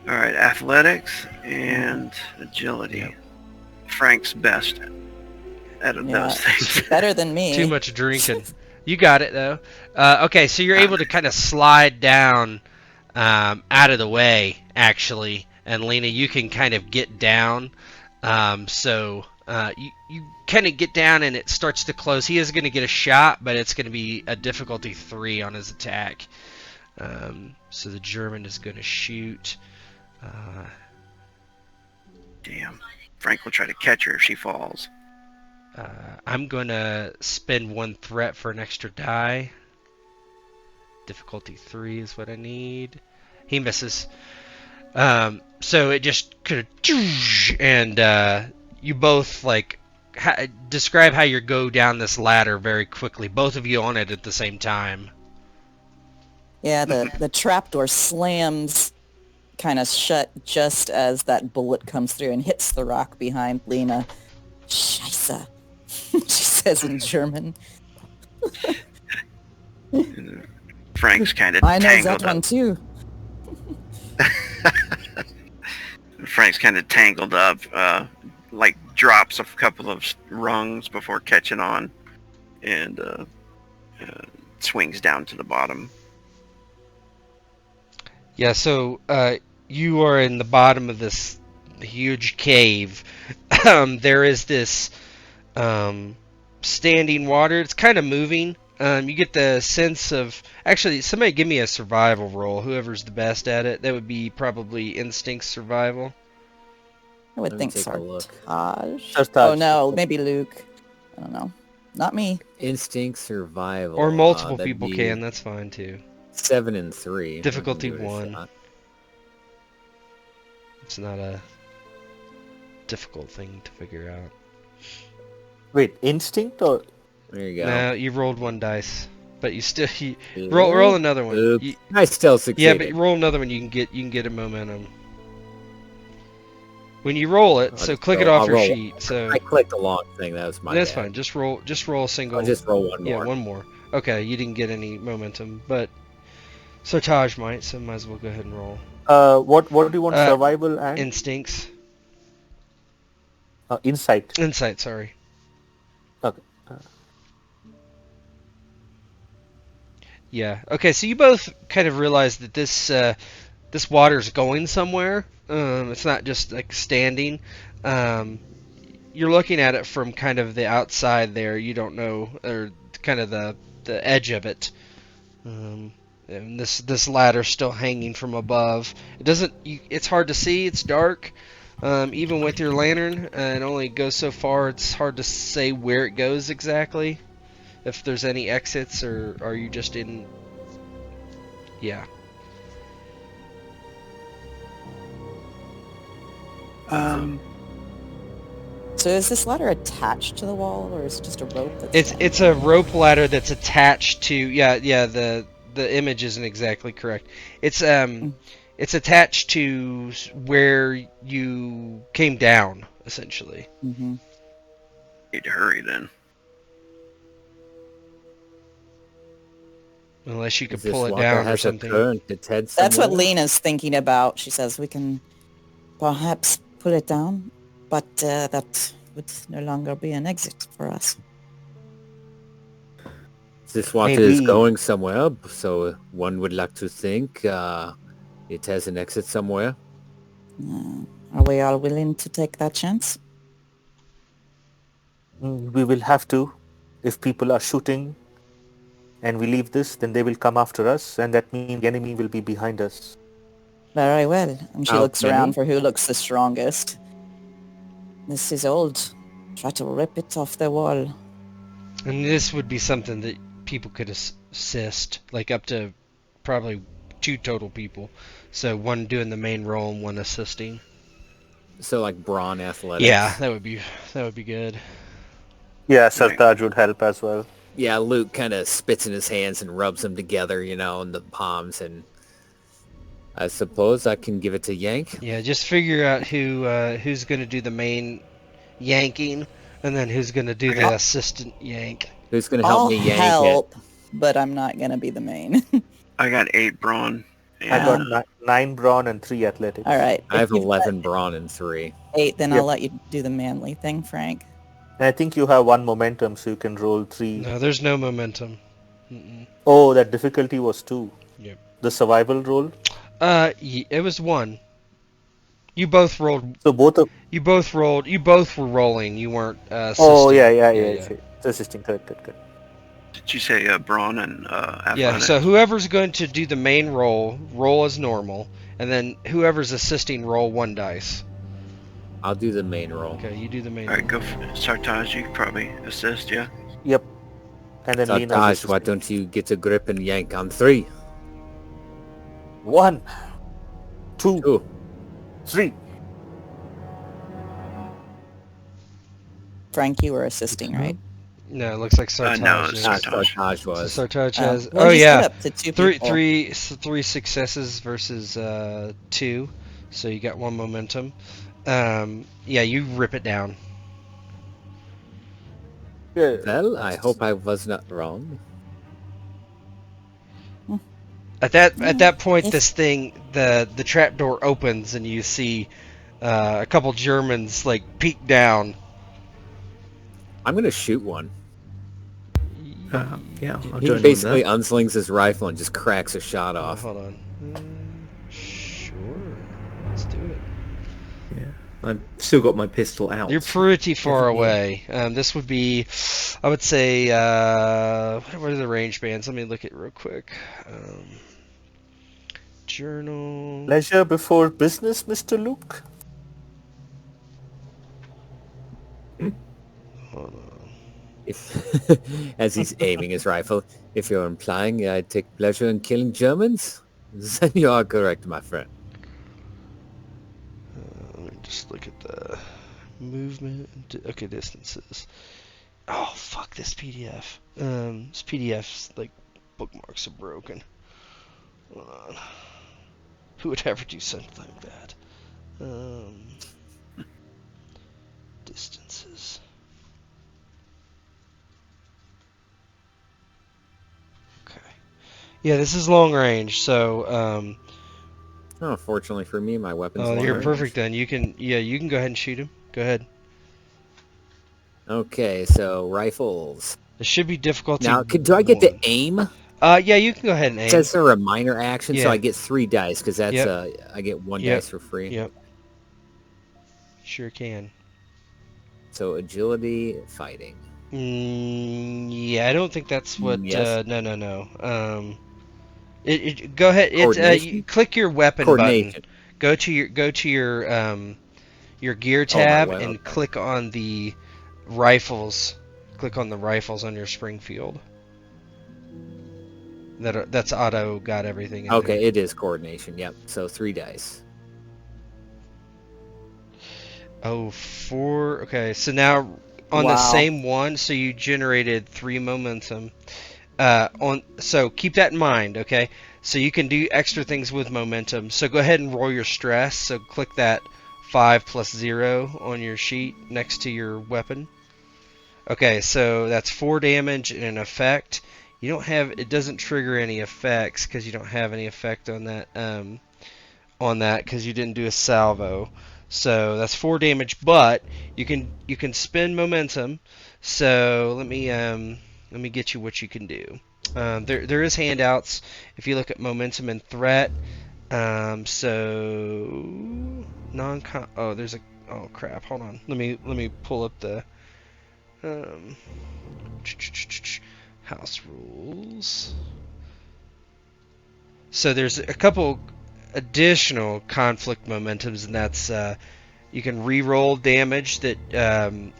S4: All right, athletics and agility.
S1: Yep.
S4: Frank's best out of those things.
S2: Better than me.
S1: too much drinking. You got it though. Okay, so you're able to kind of slide down out of the way, actually, and Lena, you can kind of get down. You kind of get down and it starts to close. He is going to get a shot, but it's going to be a difficulty 3 on his attack. So the German is going to shoot.
S4: Damn. Frank will try to catch her if she falls.
S1: I'm going to spend 1 threat for an extra die. Difficulty 3 is what I need. He misses. So it just kind of... And you both, like... describe how you go down this ladder very quickly. Both of you on it at the same time.
S2: Yeah, the trapdoor slams kind of shut just as that bullet comes through and hits the rock behind Lena. Scheiße, she says in German.
S4: Frank's kind of
S2: I know
S4: tangled
S2: that one
S4: up.
S2: too.
S4: Frank's kind of tangled up, like drops a couple of rungs before catching on, and swings down to the bottom.
S1: Yeah, so you are in the bottom of this huge cave. There is this standing water. It's kind of moving. You get the sense of... Actually, somebody give me a survival roll. Whoever's the best at it. That would be probably instinct survival.
S2: I would
S6: Let me
S2: think
S6: take a look.
S2: Sartaj.
S3: Sartaj.
S2: Oh no, maybe Luke. I don't know. Not me.
S6: Instinct survival.
S1: Or multiple
S6: that'd
S1: people
S6: be
S1: can. That's fine, too.
S6: 7 and 3.
S1: Difficulty
S6: Give it a
S1: 1.
S6: shot.
S1: It's not a difficult thing to figure out.
S3: Wait, instinct or
S6: There you go.
S1: No, you rolled 1 dice. But you still... roll another one.
S6: Oops.
S1: You-
S6: I still
S1: yeah,
S6: succeeded.
S1: but roll another one. You can get a momentum. When you roll it, so click it off
S6: I'll
S1: your
S6: roll.
S1: sheet. So
S6: I clicked the long thing. That was my
S1: that's
S6: bad.
S1: fine. Just roll a single.
S6: I'll just roll one
S1: yeah,
S6: more.
S1: one more. Okay, you didn't get any momentum, but Sartaj might, so might as well go ahead and roll.
S3: what do you want? Survival and
S1: Instincts.
S3: insight.
S1: Insight, sorry.
S3: Okay.
S1: Yeah. Okay, so you both kind of realize that this water's going somewhere. It's not just like standing. you're looking at it from kind of the outside there. You don't know, or kind of the edge of it. And this ladder's still hanging from above. It doesn't. It's hard to see. It's dark. Even with your lantern, it only goes so far. It's hard to say where it goes exactly. If there's any exits, or are you just in? Yeah.
S2: So is this ladder attached to the wall, or is it just a rope? That's
S1: It's a rope ladder that's attached to. Yeah. The image isn't exactly correct. It's attached to where you came down, essentially.
S2: Mm-hmm.
S4: Need to hurry then.
S1: Unless you could
S6: Is this
S1: pull it
S6: locker
S1: down or
S6: has a
S1: something.
S6: current that's head
S2: That's what
S6: somewhere?
S2: Lena's thinking about. She says we can perhaps pull it down, but that would no longer be an exit for us.
S6: This water
S3: Maybe-
S6: is going somewhere, so one would like to think it has an exit somewhere.
S2: Are we all willing to take that chance?
S3: We will have to. If people are shooting and we leave this, then they will come after us, and that means the enemy will be behind us.
S2: Very well. And she
S6: How
S2: looks around
S6: many?
S2: for who looks the strongest. This is old. Try to rip it off the wall.
S1: And this would be something that people could assist, like up to probably 2 total people. So one doing the main role and one assisting.
S6: So like brawn athletics.
S1: Yeah, that would be good.
S3: Yeah, Sartaj would help as well.
S6: Yeah, Luke kind of spits in his hands and rubs them together, in the palms, and I suppose I can give it to Yank.
S1: Yeah, just figure out who's going to do the main yanking, and then who's going to do the assistant yank.
S6: Who's going to help
S2: I'll
S6: me yank
S2: help, but I'm not going to be the main.
S4: I got 8 brawn.
S3: I
S4: And
S3: got 9 brawn and 3 athletics.
S2: All right.
S6: I have
S2: If you've got
S6: 11 brawn and 3.
S2: 8, then
S3: Yep.
S2: I'll let you do the manly thing, Frank.
S3: And I think you have 1 momentum, so you can roll 3.
S1: No, there's no momentum. Mm-mm.
S3: Oh, that difficulty was 2.
S1: Yep.
S3: The survival roll.
S1: It was 1. You both rolled.
S3: So both of.
S1: You both rolled. You both were rolling. You weren't assisting.
S3: Oh yeah. It's assisting. Correct.
S4: did you say brawn and athletics?
S1: Yeah, so whoever's going to do the main roll as normal, and then whoever's assisting roll 1 dice.
S6: I'll do the main roll.
S1: Okay, you do the main
S4: All right,
S1: roll.
S4: go for Sartaj. You can probably assist, yeah?
S3: Yep. And then Lena's
S6: Sartaj, why
S3: assisting.
S6: don't you get a grip and yank on 3?
S3: 1, 2,
S6: 2.
S3: 3.
S2: Frank, you were assisting, right?
S1: No, it looks like Sartaj.
S4: No,
S1: is.
S4: Sartaj.
S6: Sartaj
S1: So
S6: was.
S1: Sartaj
S2: Oh,
S1: has.
S2: well,
S1: Oh
S2: you
S1: yeah,
S2: split up to 2 people.
S1: three successes versus 2, so you got 1 momentum. Yeah, you rip it down.
S3: Yeah.
S6: Well, I hope I was not wrong.
S1: At that point,
S2: If-
S1: this thing, the trapdoor opens and you see a couple Germans like peek down.
S6: I'm going to shoot one.
S5: Yeah, I'll
S6: He
S5: join on
S6: basically
S5: that.
S6: unslings his rifle and just cracks a shot
S1: Oh,
S6: off.
S1: hold on. Sure, let's do it.
S5: Yeah. I've still got my pistol out.
S1: You're pretty far
S5: Definitely.
S1: away. This would be, I would say, what are the range bands? Let me look at it real quick. Journal.
S3: Leisure before business, Mr. Luke.
S1: Hold on.
S6: If, as he's aiming his rifle, if you're implying I take pleasure in killing Germans, then you are correct, my friend.
S1: Let me just look at the movement. Okay, distances. Oh, fuck this PDF. This PDF's like bookmarks are broken. Hold on. Who would ever do something like that? Distances. Okay. Yeah, this is long range, so
S6: Oh, fortunately for me, my weapon's
S1: oh,
S6: long
S1: you're
S6: range.
S1: perfect then. You can go ahead and shoot him. Go ahead.
S6: Okay, so rifles.
S1: It should be difficulty.
S6: Now, do I get to
S1: 1.
S6: aim?
S1: Yeah, you can go ahead and aim.
S6: It says there a minor action,
S1: Yeah.
S6: so I get 3 dice, because that's,
S1: Yep.
S6: I get 1
S1: Yep.
S6: dice for free.
S1: Yep. Sure can.
S6: So agility, fighting.
S1: Yeah, I don't think that's what.
S6: Yes.
S1: No. Go ahead.
S6: Coordination?
S1: Click your weapon button.
S6: Coordination.
S1: Go to your gear tab and
S6: Okay.
S1: click on the rifles. Click on the rifles on your Springfield. That's auto got everything in
S6: Okay,
S1: there.
S6: it is coordination. Yep. So 3 dice.
S1: Oh, 4. Okay, so now on the
S2: Wow.
S1: same one, so you generated 3 momentum. So keep that in mind, okay? So you can do extra things with momentum. So go ahead and roll your stress. So click that 5 plus 0 on your sheet next to your weapon. Okay, so that's 4 damage and an effect. It doesn't trigger any effects because you don't have any effect on that because you didn't do a salvo. So that's 4 damage, but you can spend momentum. So let me get you what you can do. There is handouts if you look at momentum and threat. So there's a oh crap. Hold on. Let me pull up the house rules. So there's a couple additional conflict momentums, and that's you can re-roll damage that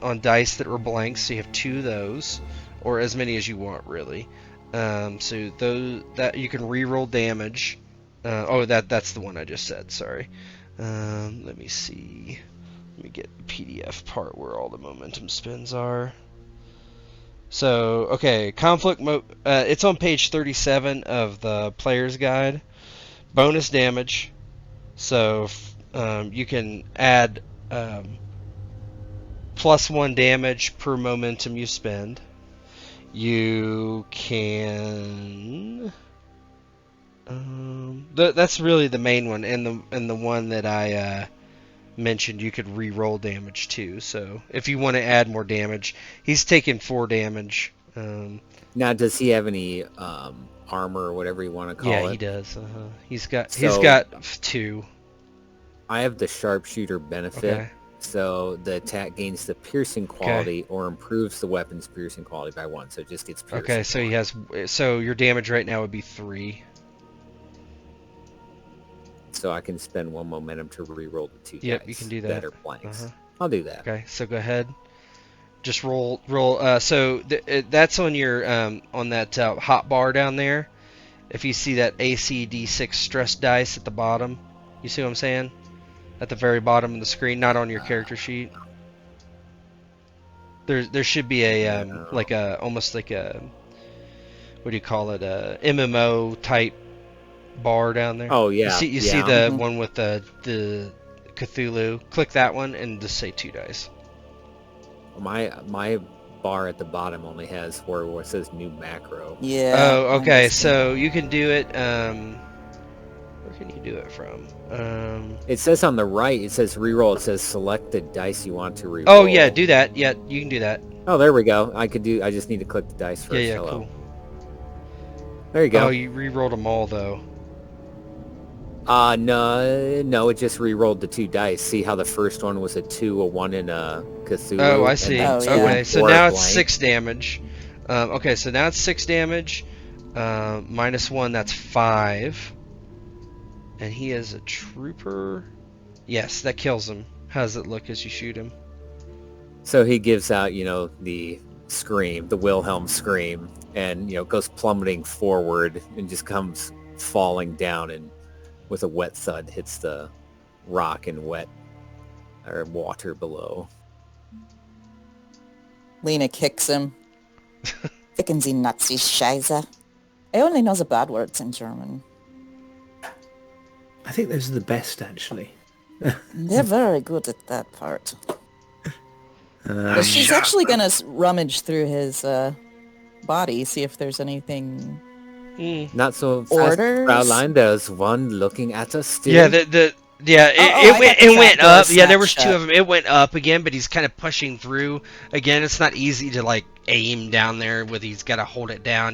S1: on dice that were blank. So you have 2 of those, or as many as you want, really. So those that you can re-roll damage. That's the one I just said. Sorry. Let me see. Let me get the PDF part where all the momentum spins are. So, okay, it's on page 37 of the player's guide. Bonus damage. So, you can add plus 1 damage per momentum you spend. You can... that's really the main one, and the one that I mentioned you could re-roll damage too. So if you want to add more damage, he's taking 4 damage.
S6: Now, does he have any armor or whatever you want to call it?
S1: Yeah, he does. He's got 2.
S6: I have the sharpshooter benefit.
S1: Okay.
S6: So the attack gains the piercing quality or improves the weapon's piercing quality by 1. So it just gets piercing.
S1: Okay, so your damage right now would be 3.
S6: So I can spend 1 momentum to re-roll the 2
S1: Yep,
S6: dice
S1: you can do that.
S6: that are blanks. I'll do that.
S1: Okay, so go ahead. Just roll. That's on your on that hot bar down there. If you see that ACD6 stress dice at the bottom, you see what I'm saying? At the very bottom of the screen, not on your character sheet. There should be a almost like a, what do you call it? A MMO type bar down there.
S6: Oh yeah.
S1: You see the one with the Cthulhu. Click that one and just say 2 dice.
S6: My bar at the bottom only has where it says new macro.
S2: Yeah.
S1: Oh, okay. So you can do it. Where can you do it from?
S6: It says on the right. It says reroll. It says select the dice you want to reroll.
S1: Oh yeah, do that. Yeah, you can do that.
S6: Oh, there we go. I just need to click the dice first.
S1: Yeah,
S6: Hello.
S1: cool.
S6: There you go.
S1: Oh, you re-rolled them all though.
S6: No, it just re-rolled the 2 dice. See how the first one was a 2, a 1, and a Cthulhu?
S1: Oh, I see.
S2: Oh, yeah.
S1: Okay, so
S6: 4
S1: now it's
S6: blank.
S1: 6 damage. Okay, so now it's 6 damage. Minus 1, that's 5. And he is a trooper. Yes, that kills him. How does it look as you shoot him?
S6: So he gives out, the scream, the Wilhelm scream, and, goes plummeting forward and just comes falling down and with a wet thud hits the rock and wet or water below.
S2: Lena kicks him. Ficken Sie Nazi Scheiße. I only know the bad words in German.
S5: I think those are the best, actually.
S2: They're very good at that part. But she's actually going to rummage through his body, see if there's anything...
S6: Not so fast,
S2: Orders?
S6: Fraulein. There's one looking at us still.
S1: Yeah, it went up.
S2: door
S1: Yeah, there was
S2: snatched
S1: 2
S2: up.
S1: of them. It went up again, but he's kind of pushing through. Again, it's not easy to like aim down there with. He's got to hold it down,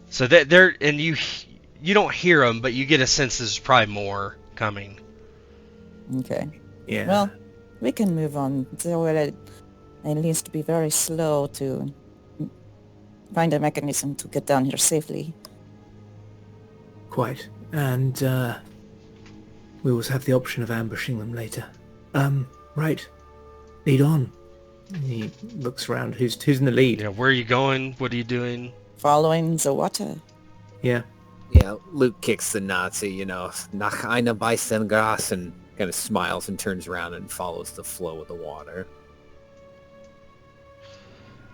S1: So that there, and you don't hear them, but you get a sense there's probably more coming.
S2: Okay.
S5: Yeah.
S2: Well, We can move on. They will at least be very slow to find a mechanism to get down here safely.
S5: Quite. And we also have the option of ambushing them later. Right. Lead on. He looks around. Who's in the lead?
S1: Yeah, where are you going? What are you doing?
S2: Following the water.
S5: Yeah.
S6: Yeah, Luke kicks the Nazi, nach einer weißen Gras, and kind of smiles and turns around and follows the flow of the water.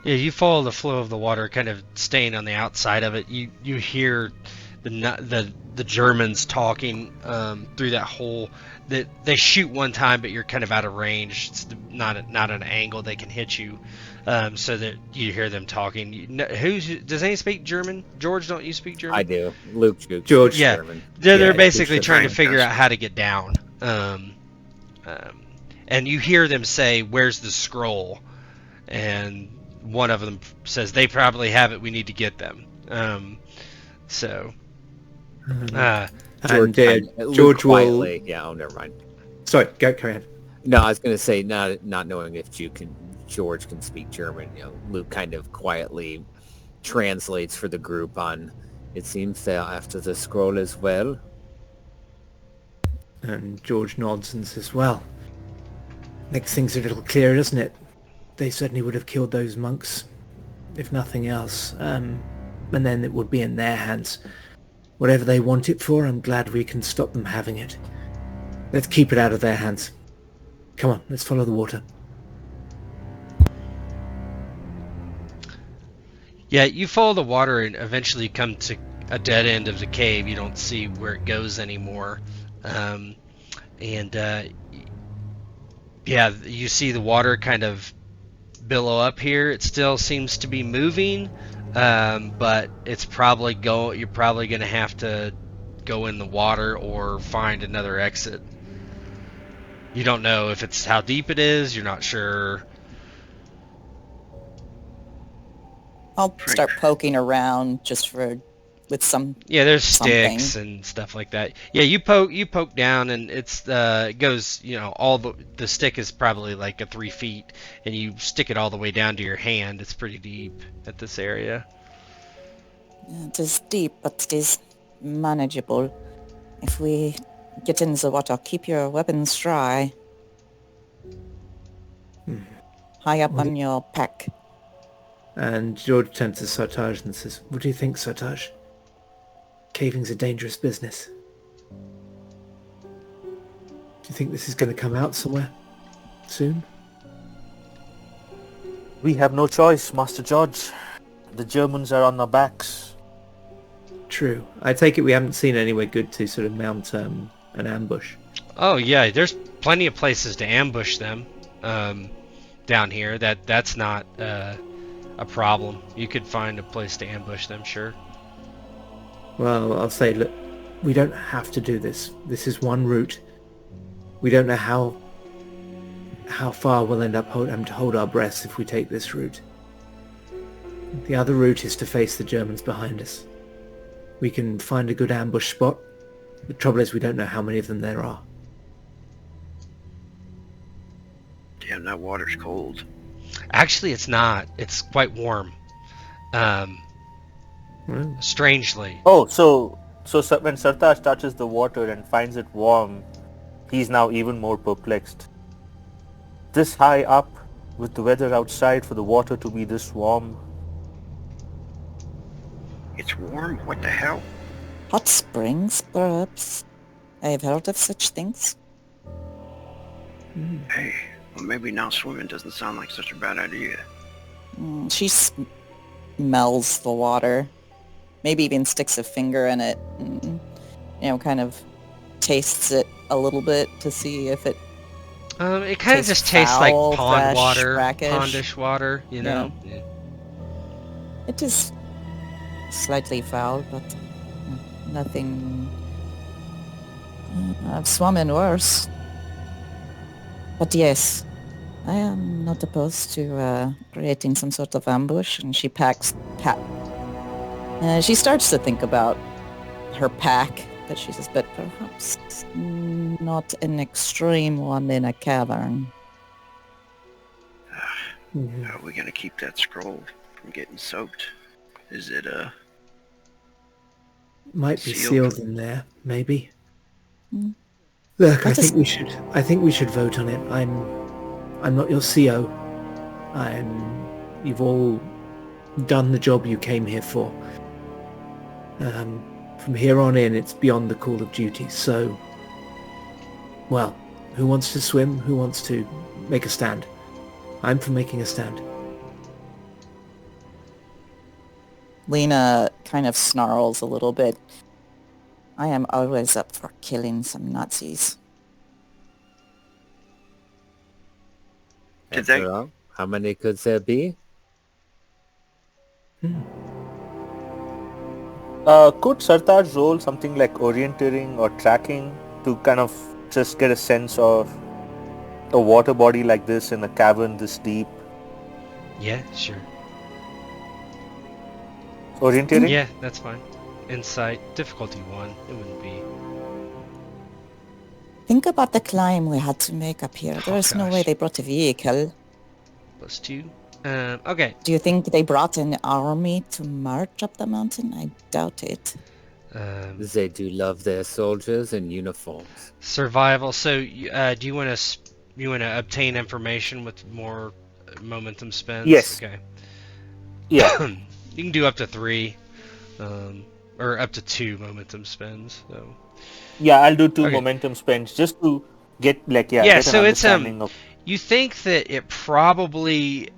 S1: Yeah, you follow the flow of the water, kind of staying on the outside of it. You hear the Germans talking through that hole. That they shoot one time, but you're kind of out of range. It's not an angle they can hit you, so that you hear them talking. Does anyone speak German? George, don't you speak German?
S6: I do. Luke,
S5: George.
S1: Yeah,
S6: German.
S1: they're
S5: Yeah,
S1: basically
S5: Luke's
S1: trying to
S4: Frank
S1: figure
S4: does.
S1: out how to get down. And you hear them say, "Where's the scroll?" And one of them says, "They probably have it. We need to get them." So.
S5: And
S6: Luke
S5: George will...
S6: quietly. Yeah, oh, never mind.
S5: Sorry, carry on.
S6: No, I was going to say, not knowing if George can speak German, Luke kind of quietly translates for the group on, it seems they're after the scroll as well.
S5: And George nods and says, well, makes things a little clearer, doesn't it? They certainly would have killed those monks, if nothing else. And then it would be in their hands. Whatever they want it for, I'm glad we can stop them having it. Let's keep it out of their hands. Come on, let's follow the water.
S1: Yeah, you follow the water and eventually come to a dead end of the cave. You don't see where it goes anymore. Yeah, you see the water kind of billow up here. It still seems to be moving, but it's probably you're probably going to have to go in the water or find another exit. You don't know if it's how deep it is. You're not sure.
S2: I'll start poking around just with some.
S1: Yeah, there's
S2: something.
S1: sticks and stuff like that. Yeah, you poke down and it goes, all the stick is probably like a 3 feet, and you stick it all the way down to your hand. It's pretty deep at this area.
S2: It is deep, but it is manageable. If we get in the water, keep your weapons dry. High up on your pack.
S5: And George turns to Sartaj and says, what do you think, Sartaj? Caving's a dangerous business. Do you think this is going to come out somewhere soon?
S3: We have no choice, Master George. The Germans are on our backs.
S5: True. I take it we haven't seen anywhere good to sort of mount an ambush.
S1: Oh yeah, there's plenty of places to ambush them down here. That's not a problem. You could find a place to ambush them, sure.
S5: Well, I'll say, look, we don't have to do this. This is one route. We don't know how far we'll end up having to hold our breaths if we take this route. The other route is to face the Germans behind us. We can find a good ambush spot. The trouble is we don't know how many of them there are.
S4: Damn, that water's cold.
S1: Actually, it's not. It's quite warm. Strangely.
S3: Oh, so when Sartaj touches the water and finds it warm, he's now even more perplexed. This high up, with the weather outside, for the water to be this warm.
S4: It's warm? What the hell?
S2: Hot springs, perhaps. I have heard of such things.
S4: Hey, well maybe now swimming doesn't sound like such a bad idea.
S2: She smells the water. Maybe even sticks a finger in it and, kind of tastes it a little bit to see if it...
S1: It kind of
S2: tastes
S1: just tastes like
S2: foul,
S1: pond
S2: fresh,
S1: water,
S2: brackish.
S1: pondish water, Yeah.
S2: It is slightly foul, but nothing... I've swum in worse. But yes, I am not opposed to creating some sort of ambush, and she she starts to think about her pack, but she says, but perhaps not an extreme one in a cavern.
S4: How are we gonna keep that scroll from getting soaked? Is it
S5: Might be
S4: sealed?
S5: sealed in there, maybe.
S2: Hmm.
S5: Look, I
S2: What is-
S5: think we should. I think we should vote on it. I'm not your CO. You've all done the job you came here for. From here on in, it's beyond the call of duty. So, well, who wants to swim? Who wants to make a stand? I'm for making a stand.
S2: Lena kind of snarls a little bit. I am always up for killing some Nazis.
S4: Did
S6: After
S4: they-
S6: all, how many could there be?
S3: Could Sartaj roll something like orienteering or tracking to kind of just get a sense of a water body like this in a cavern this deep?
S1: Yeah, sure.
S3: Orienteering?
S1: Yeah, that's fine. Insight, difficulty 1. It wouldn't be.
S2: Think about the climb we had to make up here. There's no way
S1: gosh.
S2: they brought a vehicle.
S1: +2. Okay.
S2: Do you think they brought an army to march up the mountain? I doubt it.
S6: They do love their soldiers in uniforms.
S1: Survival. So, do you want to obtain information with more momentum spends?
S3: Yes.
S1: Okay.
S3: Yeah.
S1: You can do up to 3, or up to 2 momentum spends. So.
S3: Yeah, I'll do 2
S1: Okay.
S3: momentum spends just to get like
S1: Yeah,
S3: get
S1: so
S3: an
S1: it's
S3: understanding of.
S1: you think that it probably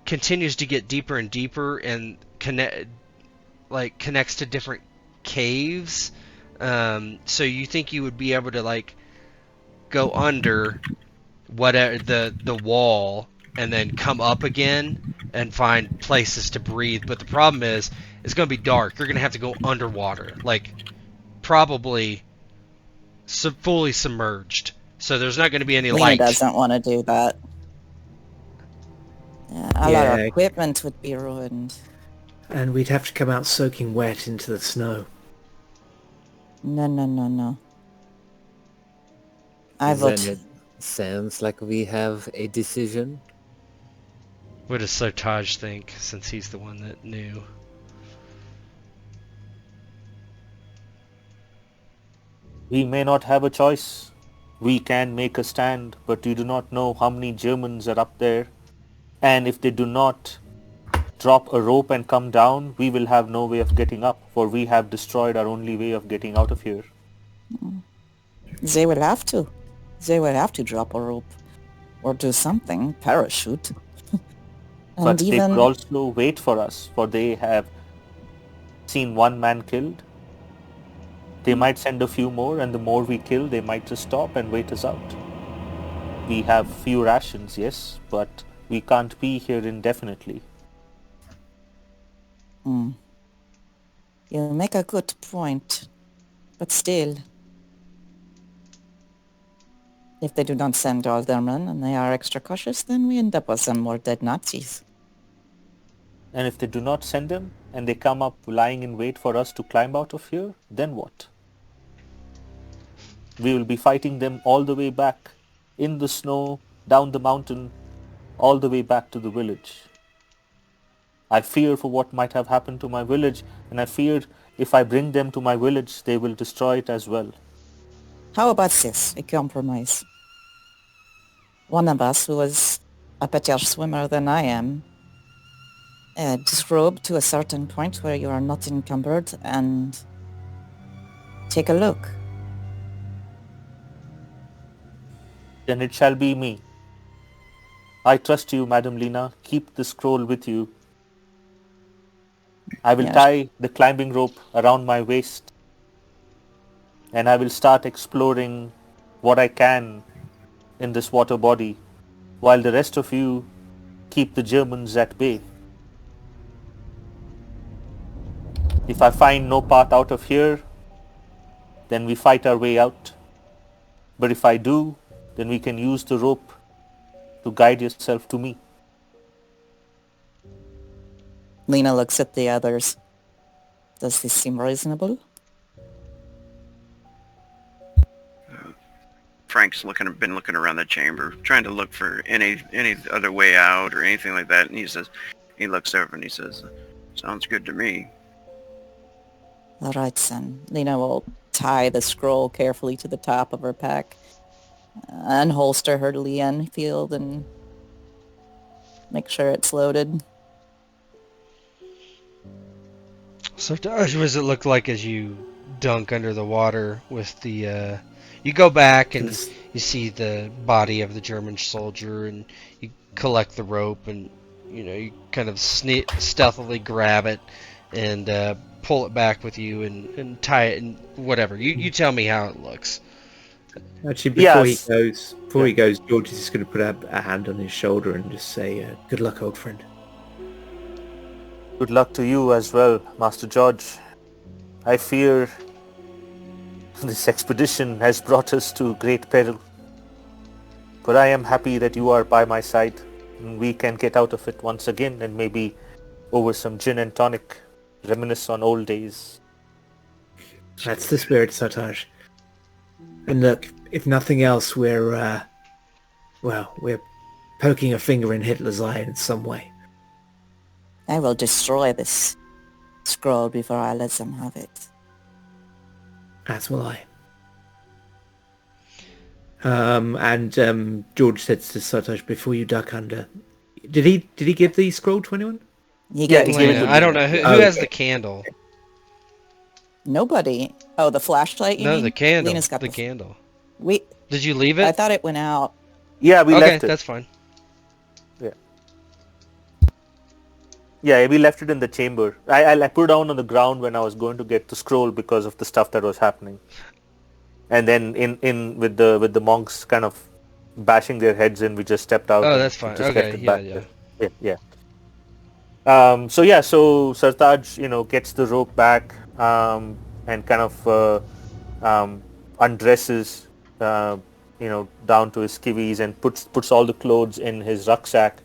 S1: continues to get deeper and deeper and connects to different caves. So you think you would be able to like go under whatever the wall and then come up again and find places to breathe. But the problem is it's going to be dark. You're going to have to go underwater, like probably fully submerged. So there's not going to be any
S2: Lena
S1: light.
S2: doesn't want to do that. A lot of
S5: Yeah.
S2: equipment would be ruined.
S5: And we'd have to come out soaking wet into the snow.
S2: No. I
S6: Then
S2: vote.
S6: it sounds like we have a decision.
S1: What does Sotaj think, since he's the one that knew?
S3: We may not have a choice. We can make a stand, but you do not know how many Germans are up there. And if they do not drop a rope and come down, we will have no way of getting up, for we have destroyed our only way of getting out of here.
S2: They will have to. They will have to drop a rope. Or do something. Parachute. And
S3: But they
S2: even...
S3: could also wait for us, for they have seen one man killed. They might send a few more, and the more we kill, they might just stop and wait us out. We have few rations, yes, but we can't be here indefinitely.
S2: You make a good point. But still, if they do not send all their men and they are extra cautious, then we end up with some more dead Nazis.
S3: And if they do not send them, and they come up lying in wait for us to climb out of here, then what? We will be fighting them all the way back, in the snow, down the mountain, all the way back to the village. I fear for what might have happened to my village, and I fear if I bring them to my village, they will destroy it as well.
S2: How about this, a compromise? One of us, who is a better swimmer than I am, disrobe to a certain point where you are not encumbered and take a look.
S3: Then it shall be me. I trust you, Madam Lena. Keep the scroll with you. I will
S2: Yes.
S3: tie the climbing rope around my waist, and I will start exploring what I can in this water body, while the rest of you keep the Germans at bay. If I find no path out of here, then we fight our way out. But if I do, then we can use the rope to guide yourself to me.
S2: Lena looks at the others. Does this seem reasonable?
S4: Frank Frank's been looking around the chamber, trying to look for any other way out or anything like that. And he looks over and he says, "Sounds good to me."
S2: All right, son. Lena will tie the scroll carefully to the top of her pack, unholster her Lee Enfield, and make sure it's loaded.
S1: So, Taj, what does it look like as you dunk under the water with the? You go back and you see the body of the German soldier, and you collect the rope, and you kind of stealthily grab it and pull it back with you and tie it and whatever. You tell me how it looks.
S5: Actually, before
S3: Yes.
S5: he goes, George is just going to put a hand on his shoulder and just say, "Good luck, old friend."
S3: Good luck to you as well, Master George. I fear this expedition has brought us to great peril. But I am happy that you are by my side, and we can get out of it once again, and maybe over some gin and tonic, reminisce on old days.
S5: That's the spirit, Sartaj. And look, if nothing else, we're poking a finger in Hitler's eye in some way.
S2: I will destroy this scroll before I let them have it.
S5: As will I. George says to Sartaj, before you duck under, did he give the scroll to anyone?
S2: He
S3: Yeah,
S2: gave
S3: he gave
S2: me-
S3: it to
S1: I don't know who
S5: Oh.
S1: has the candle.
S2: Nobody. Oh, the flashlight, you
S1: No,
S2: mean?
S1: the candle.
S2: Lena's got
S1: The candle.
S2: We.
S1: Did you leave
S2: I
S1: it?
S2: thought it went out.
S3: Yeah, we
S1: Okay,
S3: left it.
S1: that's fine.
S3: Yeah, we left it in the chamber. I put it down on the ground when I was going to get the scroll because of the stuff that was happening. And then in with the monks kind of bashing their heads in, we just stepped out.
S1: Oh,
S3: and
S1: that's fine.
S3: just
S1: Okay,
S3: left it
S1: yeah,
S3: back
S1: yeah.
S3: there. So Sartaj, gets the rope back and kind of undresses, down to his skivvies and puts all the clothes in his rucksack.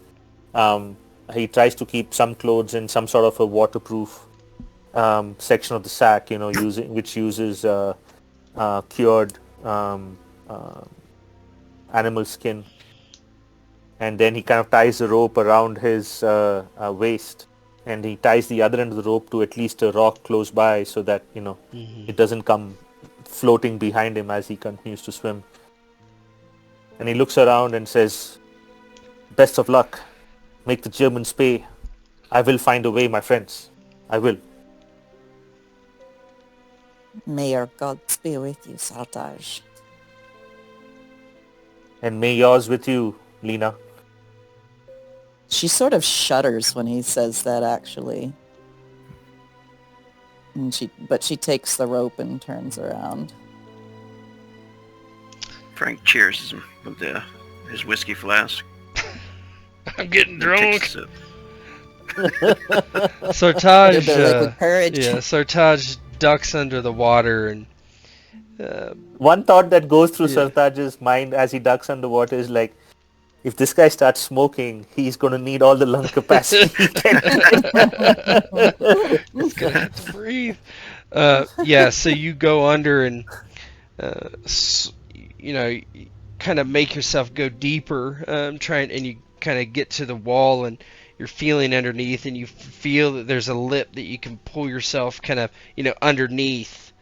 S3: He tries to keep some clothes in some sort of a waterproof section of the sack, which uses cured animal skin. And then he kind of ties the rope around his waist, and he ties the other end of the rope to at least a rock close by so that, it doesn't come floating behind him as he continues to swim. And he looks around and says, "Best of luck. Make the Germans pay. I will find a way, my friends. I will."
S2: May your gods be with you, Sartaj.
S3: And may yours with you, Lena.
S2: She sort of shudders when he says that, actually. But she takes the rope and turns around.
S4: Frank cheers him with his whiskey flask.
S1: I'm getting
S4: Then takes
S1: drunk.
S4: a sip.
S1: Sartaj,
S2: With courage.
S1: Sartaj ducks under the water and
S3: One thought that goes through
S1: Yeah.
S3: Sartaj's mind as he ducks underwater is like, if this guy starts smoking, he's going to need all the lung capacity he can.
S1: He's gonna have to breathe. So you go under and kind of make yourself go deeper, and you kind of get to the wall, and you're feeling underneath, and you feel that there's a lip that you can pull yourself kind of underneath.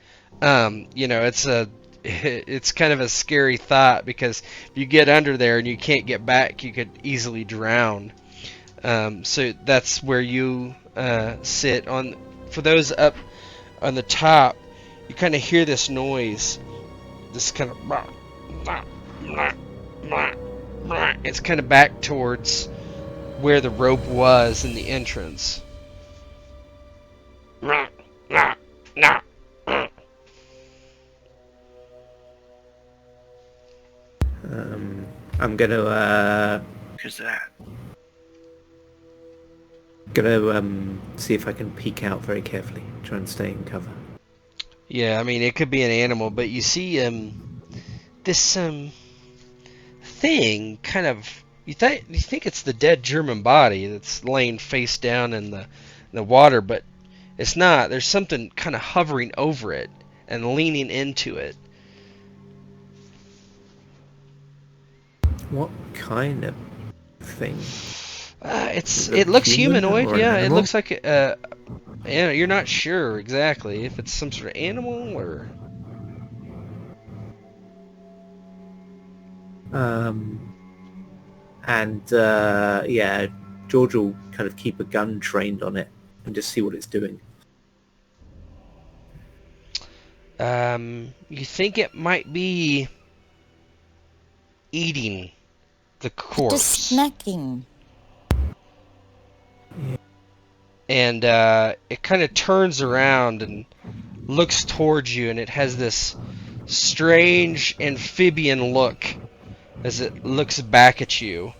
S1: It's kind of a scary thought, because if you get under there and you can't get back, you could easily drown. So that's where you sit. For those up on the top, you kind of hear this noise, this kind of it's kind of back towards where the rope was in the entrance.
S5: I'm gonna
S4: Who's that?
S5: see if I can peek out very carefully, try and stay in cover.
S1: Yeah, I mean, it could be an animal, but you see this thing kind of, you think it's the dead German body that's laying face down in the water, but it's not. There's something kind of hovering over it and leaning into it.
S5: What kind of thing?
S1: It looks
S5: human
S1: humanoid.
S5: or an
S1: Yeah, it
S5: animal?
S1: looks like you're not sure exactly if it's some sort of animal or.
S5: Yeah, George will kind of keep a gun trained on it and just see what it's doing.
S1: You think it might be eating the
S2: Just
S1: corpse,
S2: snacking.
S1: and it kind of turns around and looks towards you, and it has this strange amphibian look as it looks back at you.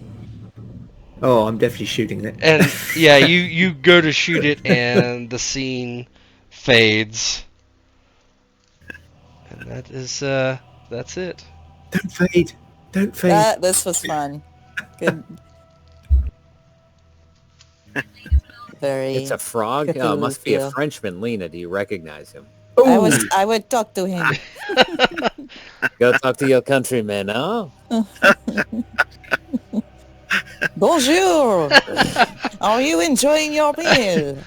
S5: Oh, I'm definitely shooting it.
S1: And yeah, you go to shoot it, and the scene fades. And that's it.
S5: Don't fade. Don't fade.
S2: This was fun. Good. Very.
S6: It's a frog? Oh,
S2: Cthulhu
S6: it must be a
S2: feel.
S6: Frenchman. Lena, do you recognize him?
S2: I would talk to him.
S6: Go talk to your countrymen, huh?
S2: Bonjour. Are you enjoying your meal?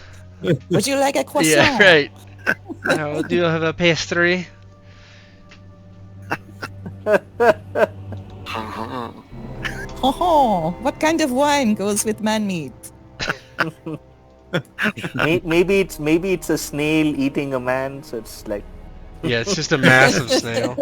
S2: Would you like a croissant?
S1: Yeah, right. Do you have a pastry?
S4: Uh-huh.
S2: Oh, what kind of wine goes with man meat?
S3: Maybe it's a snail eating a man, so it's like
S1: Yeah, it's just a massive snail.